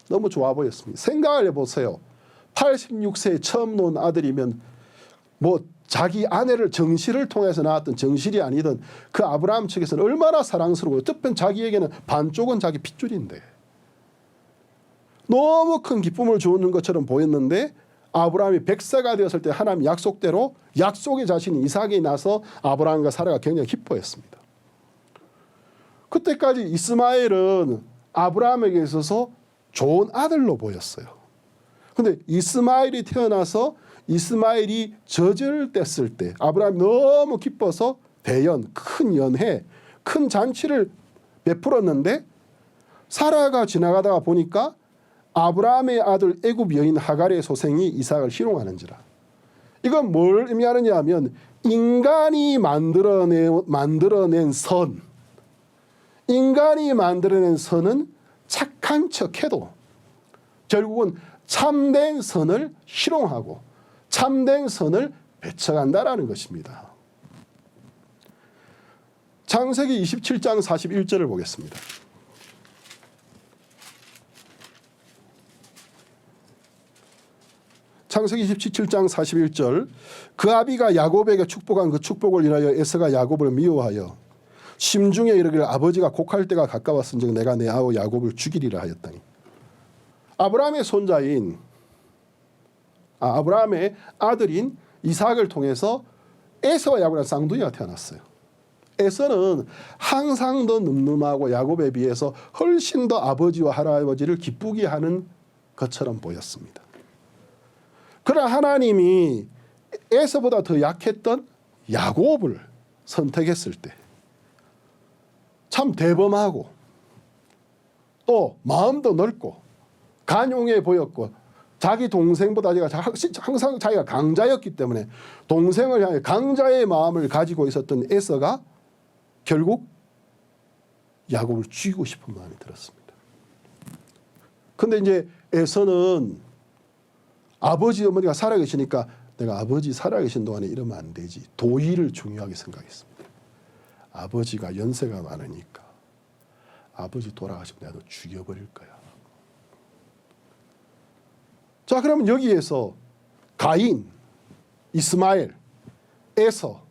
너무 좋아 보였습니다. 생각을 해보세요. 86세에 처음 놓은 아들이면 뭐 자기 아내를 정실을 통해서 낳았던 정실이 아니든 그 아브라함 측에서는 얼마나 사랑스러워요. 어차피 자기에게는 반쪽은 자기 핏줄인데 너무 큰 기쁨을 주는 것처럼 보였는데 아브라함이 100세가 되었을 때 하나님 약속대로 약속의 자신 이삭이 나서 아브라함과 사라가 굉장히 기뻐했습니다. 그때까지 이스마엘은 아브라함에게 있어서 좋은 아들로 보였어요. 그런데 이스마엘이 태어나서 이스마엘이 젖을 뗐을 때 아브라함이 너무 기뻐서 대연, 큰 연회, 큰 잔치를 베풀었는데 사라가 지나가다가 보니까 아브라함의 아들 애굽 여인 하갈의 소생이 이삭을 희롱하는지라. 이건 뭘 의미하느냐 하면 인간이 만들어낸 선, 인간이 만들어낸 선은 착한 척해도 결국은 참된 선을 희롱하고 참된 선을 배척한다라는 것입니다. 창세기 27장 41절을 보겠습니다. 창세기 27장 41절. 그 아비가 야곱에게 축복한 그 축복을 인하여 에서가 야곱을 미워하여 심중에 이르기를 아버지가 곡할 때가 가까웠은즉 내가 내 아우 야곱을 죽이리라 하였다니. 아브라함의 손자인 아브라함의 아들인 이삭을 통해서 에서와 야곱이라는 쌍둥이가 태어났어요. 에서는 항상 더 늠름하고 야곱에 비해서 훨씬 더 아버지와 할아버지를 기쁘게 하는 것처럼 보였습니다. 그러나 하나님이 에서보다 더 약했던 야곱을 선택했을 때 참 대범하고 또 마음도 넓고 간용해 보였고 자기 동생보다 항상 자기가 강자였기 때문에 동생을 향해 강자의 마음을 가지고 있었던 에서가 결국 야곱을 죽이고 싶은 마음이 들었습니다. 그런데 이제 에서는 아버지 어머니가 살아계시니까 내가 아버지 살아계신 동안에 이러면 안 되지. 도의를 중요하게 생각했습니다. 아버지가 연세가 많으니까 아버지 돌아가시면 내가 너 죽여버릴 거야. 자, 그러면 여기에서 가인, 이스마엘, 에서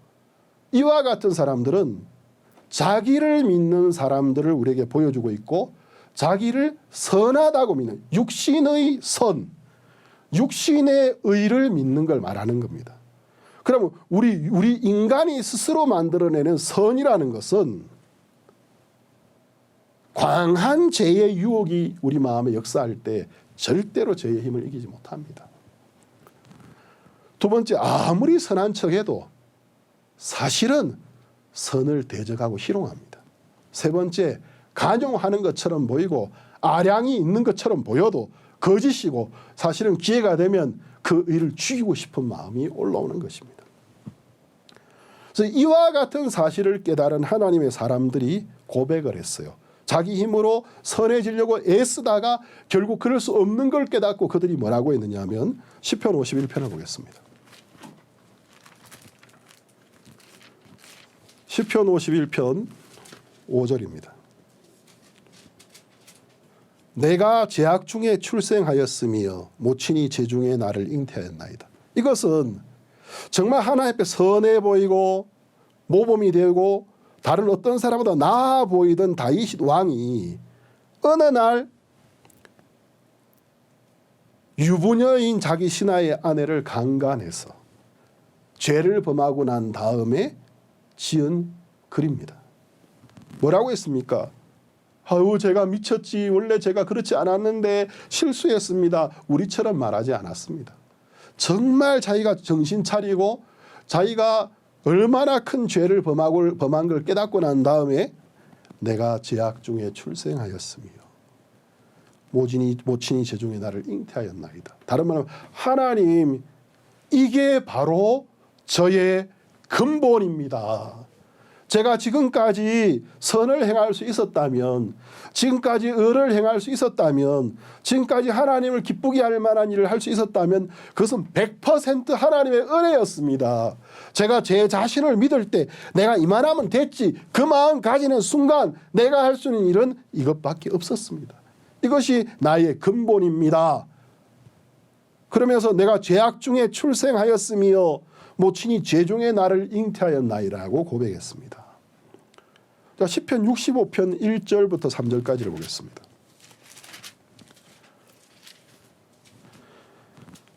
이와 같은 사람들은 자기를 믿는 사람들을 우리에게 보여주고 있고 자기를 선하다고 믿는 육신의 선, 육신의 의를 믿는 걸 말하는 겁니다. 그러면 우리 인간이 스스로 만들어내는 선이라는 것은 광한 죄의 유혹이 우리 마음에 역사할 때 절대로 죄의 힘을 이기지 못합니다. 두 번째, 아무리 선한 척해도 사실은 선을 대적하고 희롱합니다. 세 번째, 간용하는 것처럼 보이고 아량이 있는 것처럼 보여도 거짓이고 사실은 기회가 되면 그 의를 죽이고 싶은 마음이 올라오는 것입니다. 그래서 이와 같은 사실을 깨달은 하나님의 사람들이 고백을 했어요. 자기 힘으로 선해지려고 애쓰다가 결국 그럴 수 없는 걸 깨닫고 그들이 뭐라고 했느냐 하면 시편 51편을 보겠습니다. 시편 51편 5절입니다. 내가 죄악 중에 출생하였으며 모친이 죄중에 나를 잉태하였나이다. 이것은 정말 하나님 앞에 선해 보이고 모범이 되고 다른 어떤 사람보다 나아 보이던 다윗 왕이 어느 날 유부녀인 자기 신하의 아내를 강간해서 죄를 범하고 난 다음에 지은 글입니다. 뭐라고 했습니까? 아유, 제가 미쳤지. 원래 제가 그렇지 않았는데 실수했습니다. 우리처럼 말하지 않았습니다. 정말 자기가 정신 차리고 자기가 얼마나 큰 죄를 범한 걸 깨닫고 난 다음에 내가 죄악 중에 출생하였으며 모친이 죄중에 나를 잉태하였나이다. 다른 말로 하나님, 이게 바로 저의 근본입니다. 제가 지금까지 선을 행할 수 있었다면, 지금까지 의를 행할 수 있었다면, 지금까지 하나님을 기쁘게 할 만한 일을 할 수 있었다면 그것은 100% 하나님의 은혜였습니다. 제가 제 자신을 믿을 때 내가 이만하면 됐지, 그 마음 가지는 순간 내가 할 수 있는 일은 이것밖에 없었습니다. 이것이 나의 근본입니다. 그러면서 내가 죄악 중에 출생하였으며 모친이 죄 중에 나를 잉태하였나이라고 고백했습니다. 자, 시편 65편 1절부터 3절까지를 보겠습니다.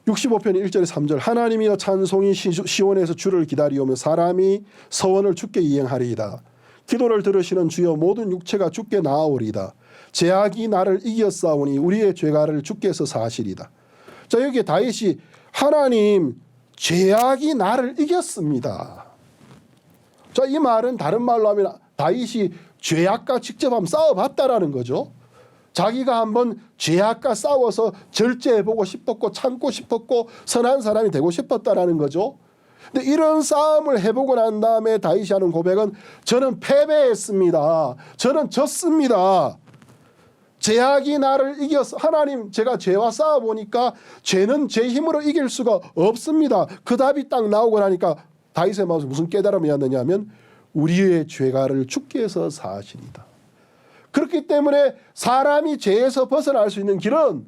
65편 1절에 3절 하나님이여 찬송이 시온에서 주를 기다리오며 사람이 서원을 주께 이행하리이다. 기도를 들으시는 주여 모든 육체가 주께 나아오리이다. 죄악이 나를 이겼사오니 우리의 죄가를 주께서 사시리다. 자, 여기에 다윗이 하나님, 죄악이 나를 이겼습니다. 자, 이 말은 다른 말로 하면 다윗이 죄악과 직접 한번 싸워봤다라는 거죠. 자기가 한번 죄악과 싸워서 절제해보고 싶었고 참고 싶었고 선한 사람이 되고 싶었다라는 거죠. 근데 이런 싸움을 해보고 난 다음에 다윗이 하는 고백은 저는 패배했습니다. 저는 졌습니다. 죄악이 나를 이겼어. 하나님, 제가 죄와 싸워보니까 죄는 제 힘으로 이길 수가 없습니다. 그 답이 딱 나오고 나니까 다윗의 마음에서 무슨 깨달음이 왔느냐면 우리의 죄가를 주께서 사하시리다. 그렇기 때문에 사람이 죄에서 벗어날 수 있는 길은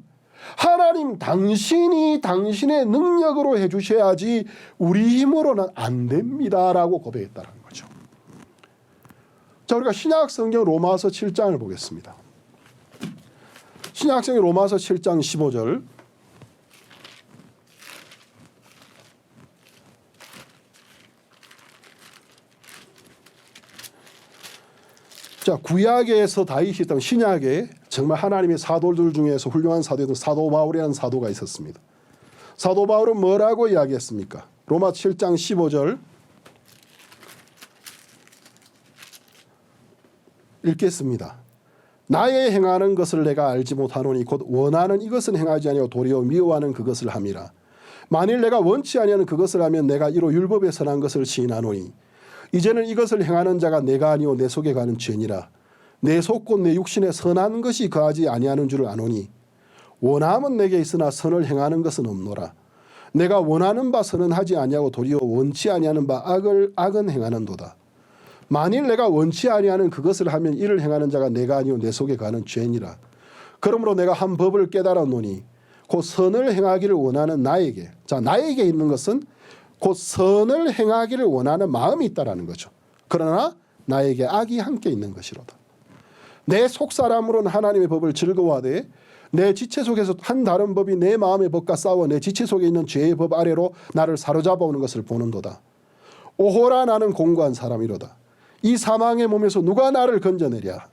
하나님 당신이 당신의 능력으로 해주셔야지 우리 힘으로는 안 됩니다라고 고백했다는 거죠. 자, 우리가 신약 성경 로마서 7장을 보겠습니다. 신약 성경 로마서 7장 15절 자, 구약에서 다윗이 있다면 신약에 정말 하나님의 사도들 중에서 훌륭한 사도였던 사도 바울이라는 사도가 있었습니다. 사도 바울은 뭐라고 이야기했습니까? 로마 7장 15절 읽겠습니다. 나의 행하는 것을 내가 알지 못하노니 곧 원하는 이것은 행하지 아니하고 도리어 미워하는 그것을 함이라. 만일 내가 원치 아니하는 그것을 하면 내가 이로 율법에 선한 것을 시인하노니 이제는 이것을 행하는 자가 내가 아니오 내 속에 가는 죄니라. 내 속 곧 내 육신에 선한 것이 거하지 아니하는 줄을 아노니 원함은 내게 있으나 선을 행하는 것은 없노라. 내가 원하는 바 선은 하지 아니하고 도리어 원치 아니하는 바 악은 행하는도다. 만일 내가 원치 아니하는 그것을 하면 이를 행하는 자가 내가 아니오 내 속에 가는 죄니라. 그러므로 내가 한 법을 깨달았노니 곧 선을 행하기를 원하는 나에게, 자, 나에게 있는 것은 곧 선을 행하기를 원하는 마음이 있다라는 거죠. 그러나 나에게 악이 함께 있는 것이로다. 내 속사람으로는 하나님의 법을 즐거워하되 내 지체 속에서 한 다른 법이 내 마음의 법과 싸워 내 지체 속에 있는 죄의 법 아래로 나를 사로잡아 오는 것을 보는도다. 오호라 나는 공고한 사람이로다. 이 사망의 몸에서 누가 나를 건져내랴.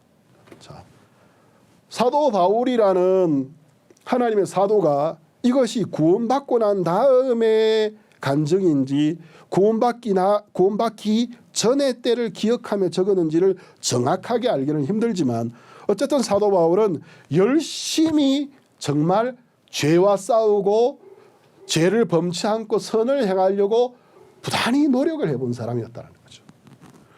자, 사도 바울이라는 하나님의 사도가 이것이 구원받고 난 다음에 간증인지 구원받기 전의 때를 기억하며 적었는지를 정확하게 알기는 힘들지만 어쨌든 사도 바울은 열심히 정말 죄와 싸우고 죄를 범치 않고 선을 행하려고 부단히 노력을 해본 사람이었다는 거죠.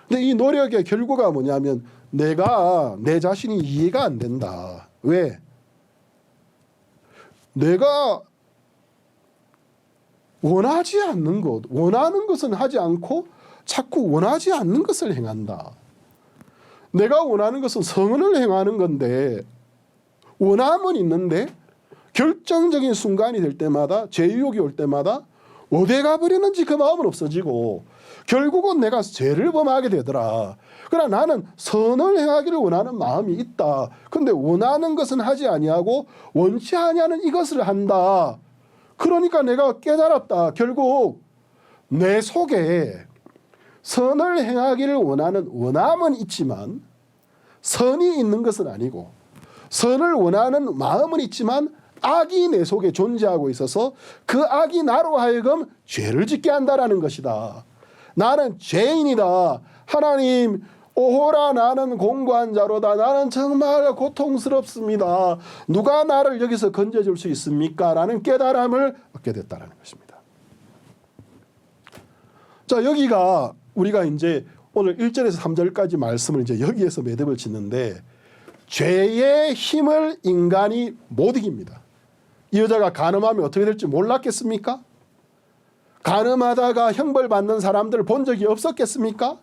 근데 이 노력의 결과가 뭐냐면 내가 내 자신이 이해가 안 된다. 왜? 내가 원하지 않는 것, 원하는 것은 하지 않고 자꾸 원하지 않는 것을 행한다. 내가 원하는 것은 선을 행하는 건데 원함은 있는데 결정적인 순간이 될 때마다, 죄유혹이 올 때마다 어디 가버리는지 그 마음은 없어지고 결국은 내가 죄를 범하게 되더라. 그러나 나는 선을 행하기를 원하는 마음이 있다. 근데 원하는 것은 하지 아니하고 원치 아니하는 이것을 한다. 그러니까 내가 깨달았다. 결국 내 속에 선을 행하기를 원하는 원함은 있지만 선이 있는 것은 아니고, 선을 원하는 마음은 있지만 악이 내 속에 존재하고 있어서 그 악이 나로 하여금 죄를 짓게 한다라는 것이다. 나는 죄인이다. 하나님, 오호라, 나는 공고한 자로다. 나는 정말 고통스럽습니다. 누가 나를 여기서 건져줄 수 있습니까? 라는 깨달음을 얻게 됐다는 것입니다. 자, 여기가 우리가 이제 오늘 1절에서 3절까지 말씀을 이제 여기에서 매듭을 짓는데, 죄의 힘을 인간이 못 이깁니다. 이 여자가 간음하면 어떻게 될지 몰랐겠습니까? 간음하다가 형벌받는 사람들을 본 적이 없었겠습니까?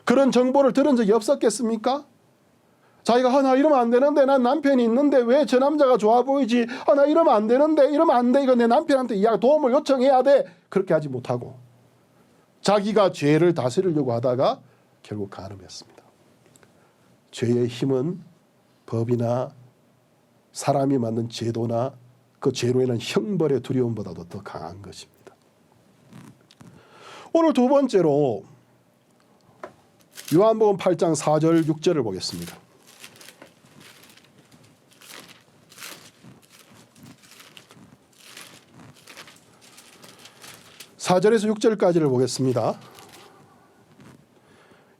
그런 정보를 들은 적이 없었겠습니까? 자기가 나 이러면 안 되는데, 난 남편이 있는데 왜 저 남자가 좋아 보이지? 나 이러면 안 되는데, 이러면 안 돼. 이거 내 남편한테 도움을 요청해야 돼. 그렇게 하지 못하고 자기가 죄를 다스리려고 하다가 결국 간음했습니다. 죄의 힘은 법이나 사람이 만든 제도나 그 죄로 인한 형벌의 두려움보다도 더 강한 것입니다. 오늘 두 번째로 요한복음 8장 4절 6절을 보겠습니다. (4절에서) 6절까지를 보겠습니다.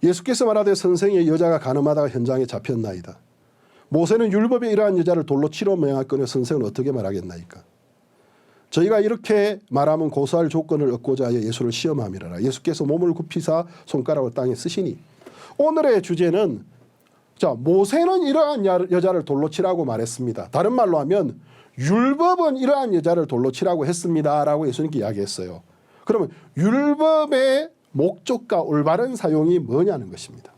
예수께서 말하되 선생의 여자가 간음하다가 현장에 잡혔나이다. 모세는 율법에 이러한 여자를 돌로 치러 명하거늘 선생은 어떻게 말하겠나이까. 저희가 이렇게 말하면 고소할 조건을 얻고자 하여 예수를 시험함이라. 예수께서 몸을 굽히사 손가락을 땅에 쓰시니. 오늘의 주제는, 자, 모세는 이러한 여자를 돌로 치라고 말했습니다. 다른 말로 하면 율법은 이러한 여자를 돌로 치라고 했습니다라고 예수님께 이야기했어요. 그러면 율법의 목적과 올바른 사용이 뭐냐는 것입니다.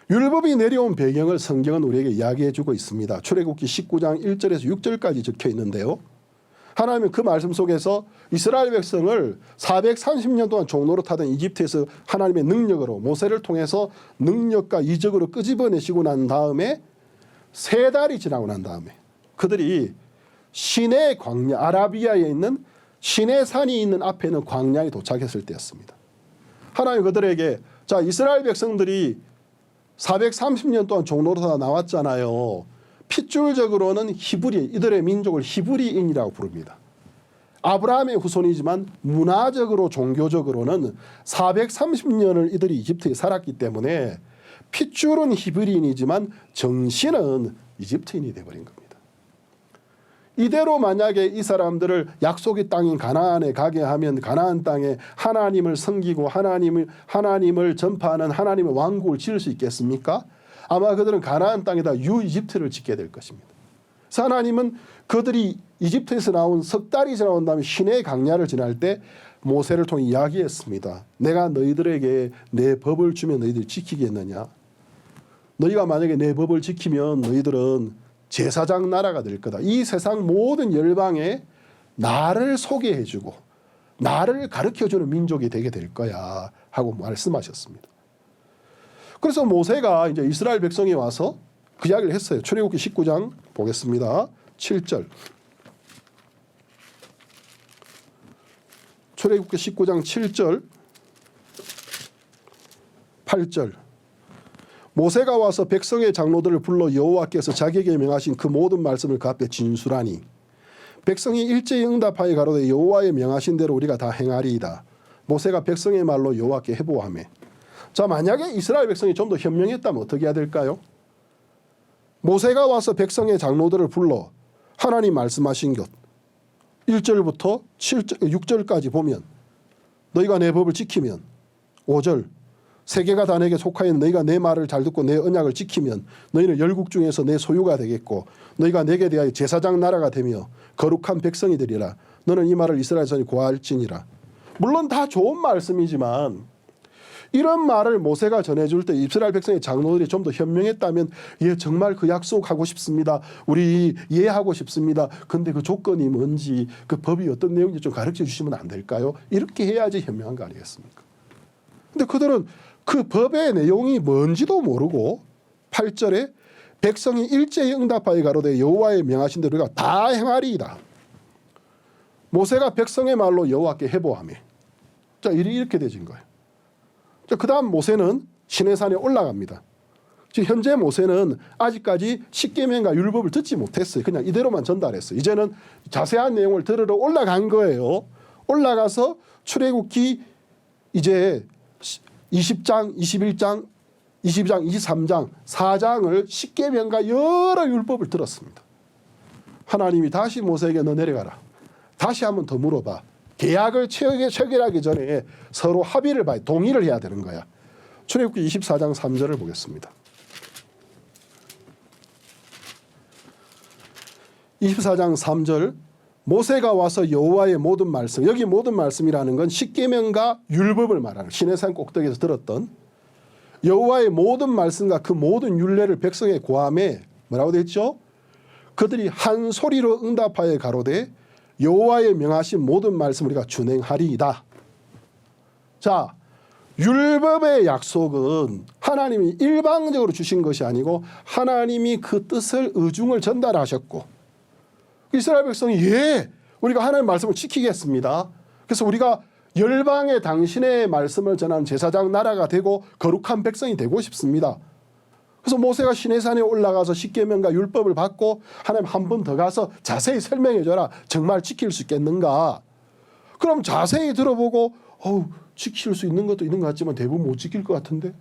율법이 내려온 배경을 성경은 우리에게 이야기해주고 있습니다. 출애굽기 19장 1절에서 6절까지 적혀 있는데요. 하나님은 그 말씀 속에서 이스라엘 백성을 430년 동안 종노릇하던 이집트에서 하나님의 능력으로, 모세를 통해서 능력과 이적으로 끄집어내시고 난 다음에 3달이 지나고 난 다음에 그들이 시내 광야, 아라비아에 있는 시내 산이 있는 앞에 있는 광야에 도착했을 때였습니다. 하나님 그들에게, 자, 이스라엘 백성들이 430년 동안 종노릇하다 나왔잖아요. 핏줄적으로는 히브리, 이들의 민족을 히브리인이라고 부릅니다. 아브라함의 후손이지만 문화적으로, 종교적으로는 430년을 이들이 이집트에 살았기 때문에 핏줄은 히브리인이지만 정신은 이집트인이 되어버린 겁니다. 이대로 만약에 이 사람들을 약속의 땅인 가나안에 가게 하면 가나안 땅에 하나님을 섬기고 하나님을 전파하는 하나님의 왕국을 지을 수 있겠습니까? 아마 그들은 가나안 땅에다 유이집트를 짓게 될 것입니다. 그래서 하나님은 그들이 이집트에서 나온 석 달이 지나온 다음에 시내 강야를 지날 때 모세를 통해 이야기했습니다. 내가 너희들에게 내 법을 주면 너희들이 지키겠느냐? 너희가 만약에 내 법을 지키면 너희들은 제사장 나라가 될 거다. 이 세상 모든 열방에 나를 소개해주고 나를 가르쳐주는 민족이 되게 될 거야 하고 말씀하셨습니다. 그래서 모세가 이제 이스라엘 백성이 와서 그 이야기를 했어요. 출애굽기 19장 보겠습니다. 7절. 출애굽기 19장 7절 8절. 모세가 와서 백성의 장로들을 불러 여호와께서 자기에게 명하신 그 모든 말씀을 그 앞에 진술하니 백성이 일제히 응답하여 가로되 여호와의 명하신 대로 우리가 다 행하리이다. 모세가 백성의 말로 여호와께 해보하매. 자, 만약에 이스라엘 백성이 좀 더 현명했다면 어떻게 해야 될까요? 모세가 와서 백성의 장로들을 불러 하나님 말씀하신 것 1절부터 6절까지 보면 너희가 내 법을 지키면 5절 세계가 다 내게 속하여 너희가 내 말을 잘 듣고 내 언약을 지키면 너희는 열국 중에서 내 소유가 되겠고 너희가 내게 대하여 제사장 나라가 되며 거룩한 백성이 되리라. 너는 이 말을 이스라엘 자손이 고할지니라. 물론 다 좋은 말씀이지만 이런 말을 모세가 전해줄 때 이스라엘 백성의 장로들이 좀 더 현명했다면 예 정말 그 약속하고 싶습니다. 우리 이해하고 싶습니다. 근데 그 조건이 뭔지 그 법이 어떤 내용인지 좀 가르쳐 주시면 안 될까요? 이렇게 해야지 현명한 거 아니겠습니까? 근데 그들은 그 법의 내용이 뭔지도 모르고 8절에 백성이 일제히 응답하여 가로되 여호와의 명하신 대로 우리가 다 행하리이다. 모세가 백성의 말로 여호와께 해보하며 자 일이 이렇게 되진 거예요. 그 다음 모세는 시내산에 올라갑니다. 지금 현재 모세는 아직까지 십계명과 율법을 듣지 못했어요. 그냥 이대로만 전달했어요. 이제는 자세한 내용을 들으러 올라간 거예요. 올라가서 출애굽기 이제 20장, 21장, 22장, 23장, 4장을 십계명과 여러 율법을 들었습니다. 하나님이 다시 모세에게 너 내려가라. 다시 한번 더 물어봐. 계약을 체결하기 전에 서로 합의를 봐야 동의를 해야 되는 거야. 출애굽기 24장 3절을 보겠습니다. 24장 3절 모세가 와서 여호와의 모든 말씀, 여기 모든 말씀이라는 건 십계명과 율법을 말하는 시내산 꼭대기에서 들었던 여호와의 모든 말씀과 그 모든 율례를 백성에 고함해 뭐라고 되어 있죠? 그들이 한 소리로 응답하여 가로되 여호와의 명하신 모든 말씀 우리가 준행하리이다. 자, 율법의 약속은 하나님이 일방적으로 주신 것이 아니고 하나님이 그 뜻을 의중을 전달하셨고 이스라엘 백성이 예 우리가 하나님의 말씀을 지키겠습니다. 그래서 우리가 열방에 당신의 말씀을 전하는 제사장 나라가 되고 거룩한 백성이 되고 싶습니다. 그래서 모세가 시내산에 올라가서 십계명과 율법을 받고 하나님 한 번 더 가서 자세히 설명해 줘라. 정말 지킬 수 있겠는가. 그럼 자세히 들어보고 지킬 수 있는 것도 있는 것 같지만 대부분 못 지킬 것 같은데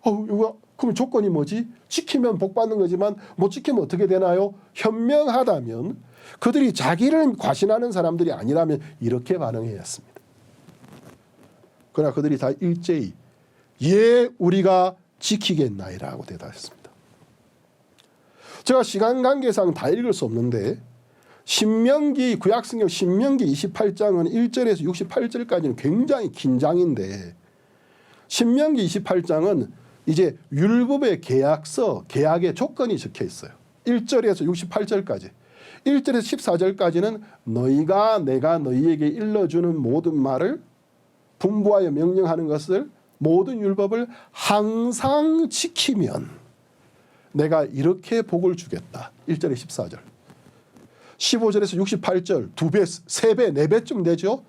그럼 조건이 뭐지? 지키면 복 받는 거지만 못 지키면 어떻게 되나요? 현명하다면 그들이 자기를 과신하는 사람들이 아니라면 이렇게 반응해야 했습니다. 그러나 그들이 다 일제히 예 우리가 지키겠나이라고 대답했습니다. 제가 시간 관계상 다 읽을 수 없는데 신명기 구약성경 신명기 28장은 1절에서 68절까지는 굉장히 긴 장인데 신명기 28장은 이제 율법의 계약서 계약의 조건이 적혀 있어요. 1절에서 68절까지 1절에서 14절까지는 너희가 내가 너희에게 일러주는 모든 말을 분부하여 명령하는 것을 모든 율법을 항상 지키면 내가 이렇게 복을 주겠다. 1절에 14절. 15절에서 68절 2배, 3배, 4배쯤 되죠.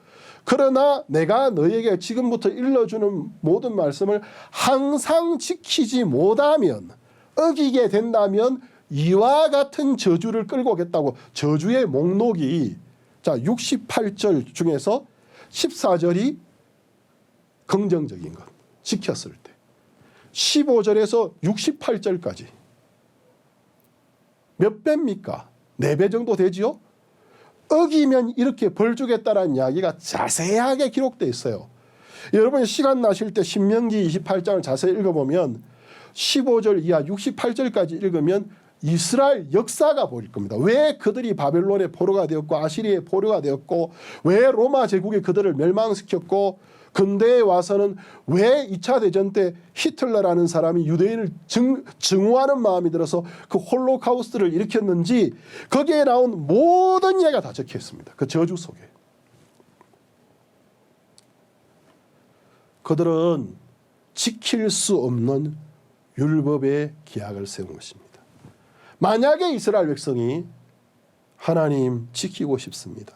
그러나 내가 너희에게 지금부터 일러주는 모든 말씀을 항상 지키지 못하면 어기게 된다면 이와 같은 저주를 끌고 오겠다고 저주의 목록이 자 68절 중에서 14절이 긍정적인 것. 지켰을 때 15절에서 68절까지 몇 배입니까? 4배 정도 되지요? 어기면 이렇게 벌 주겠다라는 이야기가 자세하게 기록되어 있어요. 여러분 시간 나실 때 신명기 28장을 자세히 읽어보면 15절 이하 68절까지 읽으면 이스라엘 역사가 보일 겁니다. 왜 그들이 바벨론의 포로가 되었고 아시리의 포로가 되었고 왜 로마 제국이 그들을 멸망시켰고 근대에 와서는 왜 2차 대전 때 히틀러라는 사람이 유대인을 증오하는 마음이 들어서 그 홀로카우스트를 일으켰는지 거기에 나온 모든 이야기가 다 적혀 있습니다. 그 저주 속에. 그들은 지킬 수 없는 율법의 기약을 세운 것입니다. 만약에 이스라엘 백성이 하나님 지키고 싶습니다.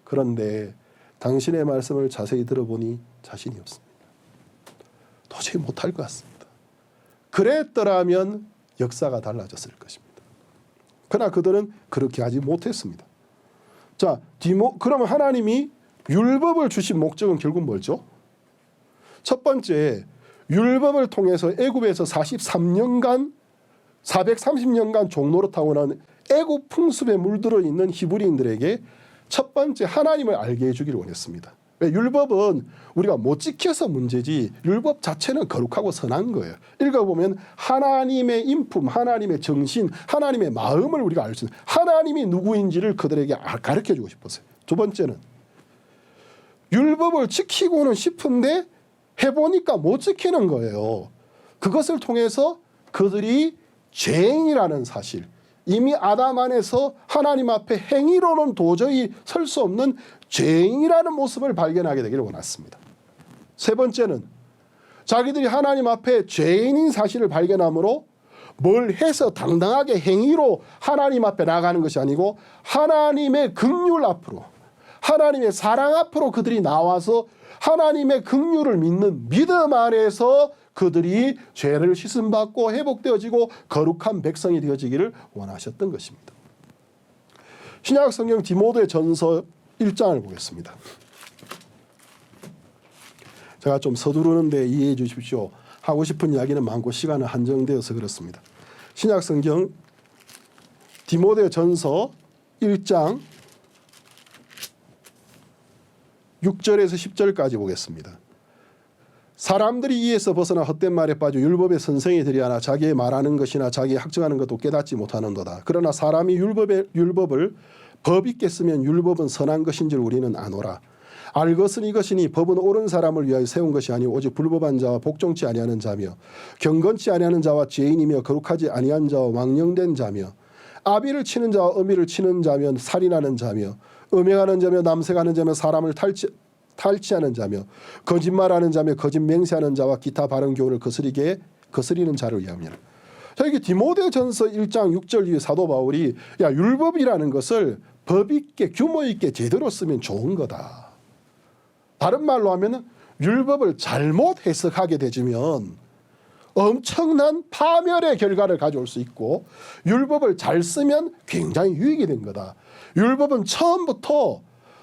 그런데 당신의 말씀을 자세히 들어보니 자신이 없습니다. 도저히 못할 것 같습니다. 그랬더라면 역사가 달라졌을 것입니다. 그러나 그들은 그렇게 하지 못했습니다. 자, 그러면 하나님이 율법을 주신 목적은 결국 뭐죠? 첫 번째, 율법을 통해서 애굽에서 43년간 430년간 종노릇하고 난 애굽 풍습에 물들어 있는 히브리인들에게 첫 번째 하나님을 알게 해주기를 원했습니다. 왜? 율법은 우리가 못 지켜서 문제지 율법 자체는 거룩하고 선한 거예요. 읽어보면 하나님의 인품, 하나님의 정신, 하나님의 마음을 우리가 알 수 있는 하나님이 누구인지를 그들에게 가르쳐주고 싶었어요. 두 번째는 율법을 지키고는 싶은데 해보니까 못 지키는 거예요. 그것을 통해서 그들이 죄인이라는 사실, 이미 아담 안에서 하나님 앞에 행위로는 도저히 설 수 없는 죄인이라는 모습을 발견하게 되기를 원했습니다. 세 번째는 자기들이 하나님 앞에 죄인인 사실을 발견함으로 뭘 해서 당당하게 행위로 하나님 앞에 나가는 것이 아니고 하나님의 긍휼 앞으로, 하나님의 사랑 앞으로 그들이 나와서 하나님의 긍휼을 믿는 믿음 안에서 그들이 죄를 씻음받고 회복되어지고 거룩한 백성이 되어지기를 원하셨던 것입니다. 신약 성경 디모데 전서 1장을 보겠습니다. 제가 좀 서두르는데 이해해 주십시오. 하고 싶은 이야기는 많고 시간은 한정되어서 그렇습니다. 신약 성경 디모데 전서 1장 6절에서 10절까지 보겠습니다. 사람들이 이에서 벗어나 헛된 말에 빠져 율법의 선생이 되리하나 자기의 말하는 것이나 자기의 학정하는 것도 깨닫지 못하는도다. 그러나 사람이 율법을 법 있게 쓰면 율법은 선한 것인 줄 우리는 아노라. 알 것은 이것이니 법은 옳은 사람을 위하여 세운 것이 아니오 오직 불법한 자와 복종치 아니하는 자며 경건치 아니하는 자와 죄인이며 거룩하지 아니한 자와 망령된 자며 아비를 치는 자와 어미를 치는 자며 살인하는 자며 음행하는 자며 남색하는 자며 사람을 탈취하는 자며 거짓말하는 자며 거짓 맹세하는 자와 기타 바른 교훈을 거스리는 자를 위함이라. 자, 이게 디모데전서 1장 6절 이후 사도 바울이 율법이라는 것을 법 있게 규모 있게 제대로 쓰면 좋은 거다. 다른 말로 하면 율법을 잘못 해석하게 되면 엄청난 파멸의 결과를 가져올 수 있고 율법을 잘 쓰면 굉장히 유익이 된 거다. 율법은 처음부터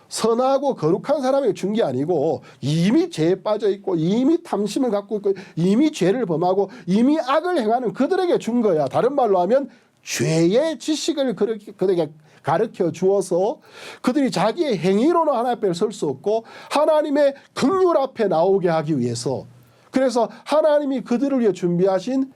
선하고 거룩한 사람에게 준 게 아니고 이미 죄에 빠져 있고 이미 탐심을 갖고 있고 이미 죄를 범하고 이미 악을 행하는 그들에게 준 거야. 다른 말로 하면 죄의 지식을 그들에게 가르쳐 주어서 그들이 자기의 행위로는 하나님 앞에 설 수 없고 하나님의 긍휼 앞에 나오게 하기 위해서, 그래서 하나님이 그들을 위해 준비하신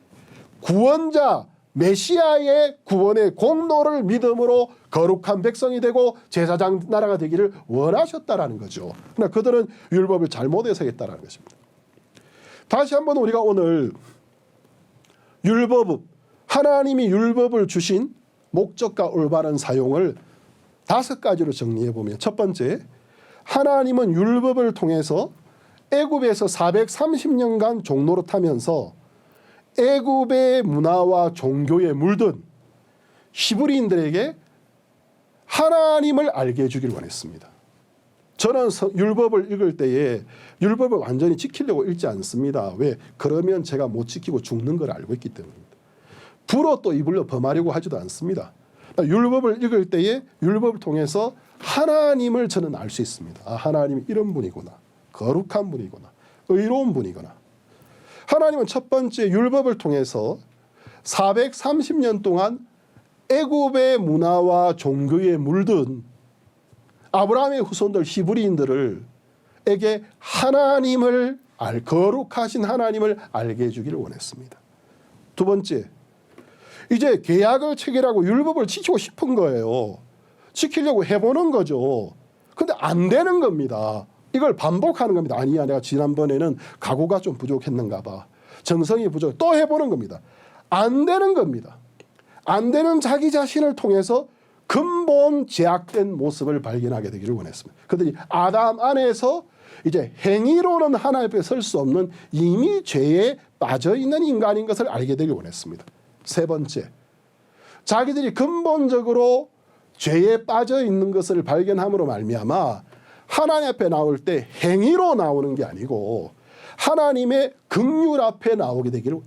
구원자 메시아의 구원의 공로를 믿음으로 거룩한 백성이 되고 제사장 나라가 되기를 원하셨다라는 거죠. 그러나 그들은 율법을 잘못 해석했다라는 것입니다. 다시 한번 우리가 오늘 율법, 하나님이 율법을 주신 목적과 올바른 사용을 5가지로 정리해 보면, 첫 번째, 하나님은 율법을 통해서 애굽에서 430년간 종노릇하면서 애굽의 문화와 종교에 물든 히브리인들에게 하나님을 알게 해주길 원했습니다. 저는 율법을 읽을 때에 율법을 완전히 지키려고 읽지 않습니다. 왜? 그러면 제가 못 지키고 죽는 걸 알고 있기 때문입니다. 불어 또 입을로 범하려고 하지도 않습니다. 율법을 읽을 때에 율법을 통해서 하나님을 저는 알 수 있습니다. 아, 하나님이 이런 분이구나. 거룩한 분이구나. 의로운 분이구나. 하나님은 첫 번째 율법을 통해서 430년 동안 애굽의 문화와 종교에 물든 아브라함의 후손들 히브리인들에게 하나님을 거룩하신 하나님을 알게 해주기를 원했습니다. 두 번째, 이제 계약을 체결하고 율법을 지키고 싶은 거예요. 지키려고 해보는 거죠. 근데 안 되는 겁니다. 이걸 반복하는 겁니다. 아니야, 내가 지난번에는 각오가 좀 부족했는가 봐. 정성이 부족. 또 해보는 겁니다. 안 되는 겁니다. 안 되는 자기 자신을 통해서 근본 제약된 모습을 발견하게 되기를 원했습니다. 그들이 아담 안에서 이제 행위로는 하나님 앞에 설 수 없는 이미 죄에 빠져있는 인간인 것을 알게 되길 원했습니다. 세 번째, 자기들이 근본적으로 죄에 빠져있는 것을 발견함으로 말미암아 하나님 앞에 나올 때 행위로 나오는 게 아니고 하나님의 긍휼 앞에 나오게 되기를,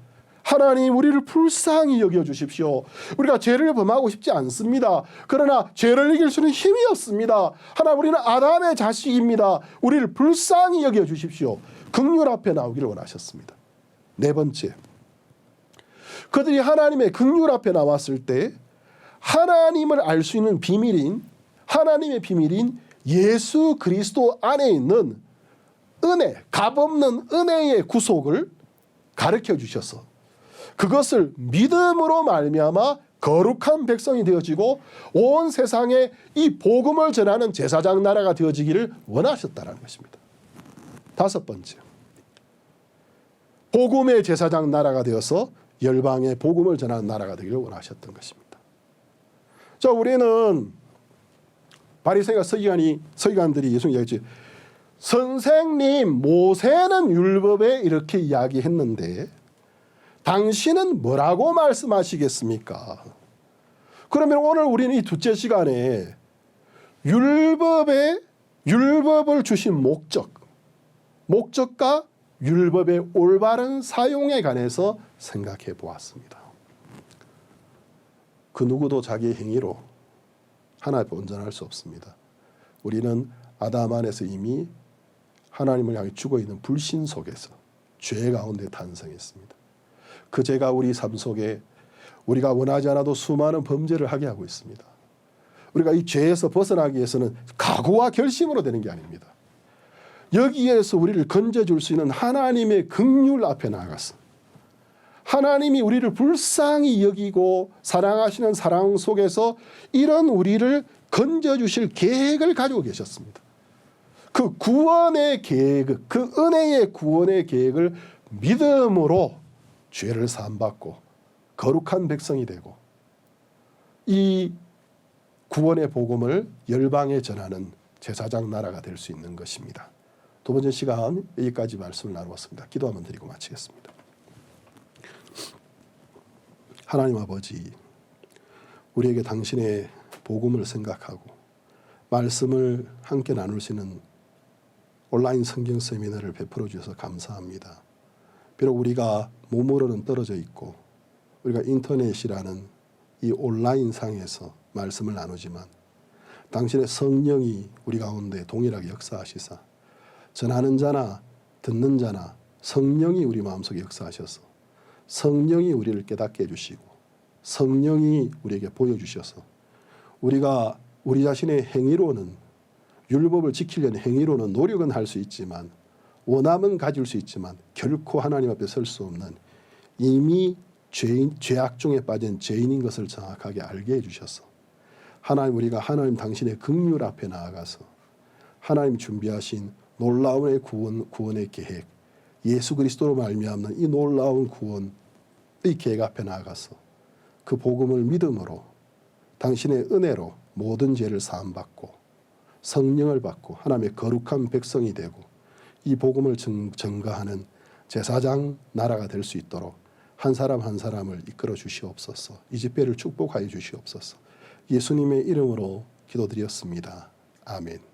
하나님 우리를 불쌍히 여겨주십시오. 우리가 죄를 범하고 싶지 않습니다. 그러나 죄를 이길 수는 힘이 없습니다. 하나님 우리는 아담의 자식입니다. 우리를 불쌍히 여겨주십시오. 긍휼 앞에 나오기를 원하셨습니다. 네 번째, 그들이 하나님의 긍휼 앞에 나왔을 때 하나님을 알 수 있는 비밀인, 하나님의 비밀인 예수 그리스도 안에 있는 은혜, 값없는 은혜의 구속을 가르쳐 주셔서 그것을 믿음으로 말미암아 거룩한 백성이 되어지고 온 세상에 이 복음을 전하는 제사장 나라가 되어지기를 원하셨다는 것입니다. 다섯 번째, 복음의 제사장 나라가 되어서 열방의 복음을 전하는 나라가 되기를 원하셨던 것입니다. 자, 우리는 바리새인과 서기관들이 예수님 이야기했지. 선생님, 모세는 율법에 이렇게 이야기했는데 당신은 뭐라고 말씀하시겠습니까? 그러면 오늘 우리는 이 둘째 시간에 율법을 주신 목적과 율법의 올바른 사용에 관해서 생각해 보았습니다. 그 누구도 자기의 행위로 하나님 앞에 온전할 수 없습니다. 우리는 아담 안에서 이미 하나님을 향해 죽어있는 불신 속에서 죄 가운데 탄생했습니다. 그 죄가 우리 삶 속에 우리가 원하지 않아도 수많은 범죄를 하게 하고 있습니다. 우리가 이 죄에서 벗어나기 위해서는 각오와 결심으로 되는 게 아닙니다. 여기에서 우리를 건져줄 수 있는 하나님의 긍휼 앞에 나아가서 하나님이 우리를 불쌍히 여기고 사랑하시는 사랑 속에서 이런 우리를 건져주실 계획을 가지고 계셨습니다. 그 구원의 계획, 그 은혜의 구원의 계획을 믿음으로 죄를 사함받고 거룩한 백성이 되고 이 구원의 복음을 열방에 전하는 제사장 나라가 될 수 있는 것입니다. 두 번째 시간 여기까지 말씀을 나누었습니다. 기도 한번 드리고 마치겠습니다. 하나님 아버지, 우리에게 당신의 복음을 생각하고 말씀을 함께 나눌 수 있는 온라인 성경 세미나를 베풀어 주셔서 감사합니다. 비록 우리가 몸으로는 떨어져 있고 우리가 인터넷이라는 이 온라인 상에서 말씀을 나누지만 당신의 성령이 우리 가운데 동일하게 역사하시사 전하는 자나 듣는 자나 성령이 우리 마음속에 역사하셔서 성령이 우리를 깨닫게 해주시고 성령이 우리에게 보여주셔서 우리가 우리 자신의 행위로는 율법을 지키려는 행위로는 노력은 할 수 있지만 원함은 가질 수 있지만 결코 하나님 앞에 설 수 없는 이미 죄악 중에 빠진 죄인인 것을 정확하게 알게 해주셔서 하나님 우리가 하나님 당신의 긍휼 앞에 나아가서 하나님 준비하신 놀라운 구원의 계획 예수 그리스도로 말미암는 이 놀라운 구원의 계획 앞에 나아가서 그 복음을 믿음으로 당신의 은혜로 모든 죄를 사함받고 성령을 받고 하나님의 거룩한 백성이 되고 이 복음을 전가하는 제사장 나라가 될 수 있도록 한 사람 한 사람을 이끌어 주시옵소서. 이 집회를 축복하여 주시옵소서. 예수님의 이름으로 기도드렸습니다. 아멘.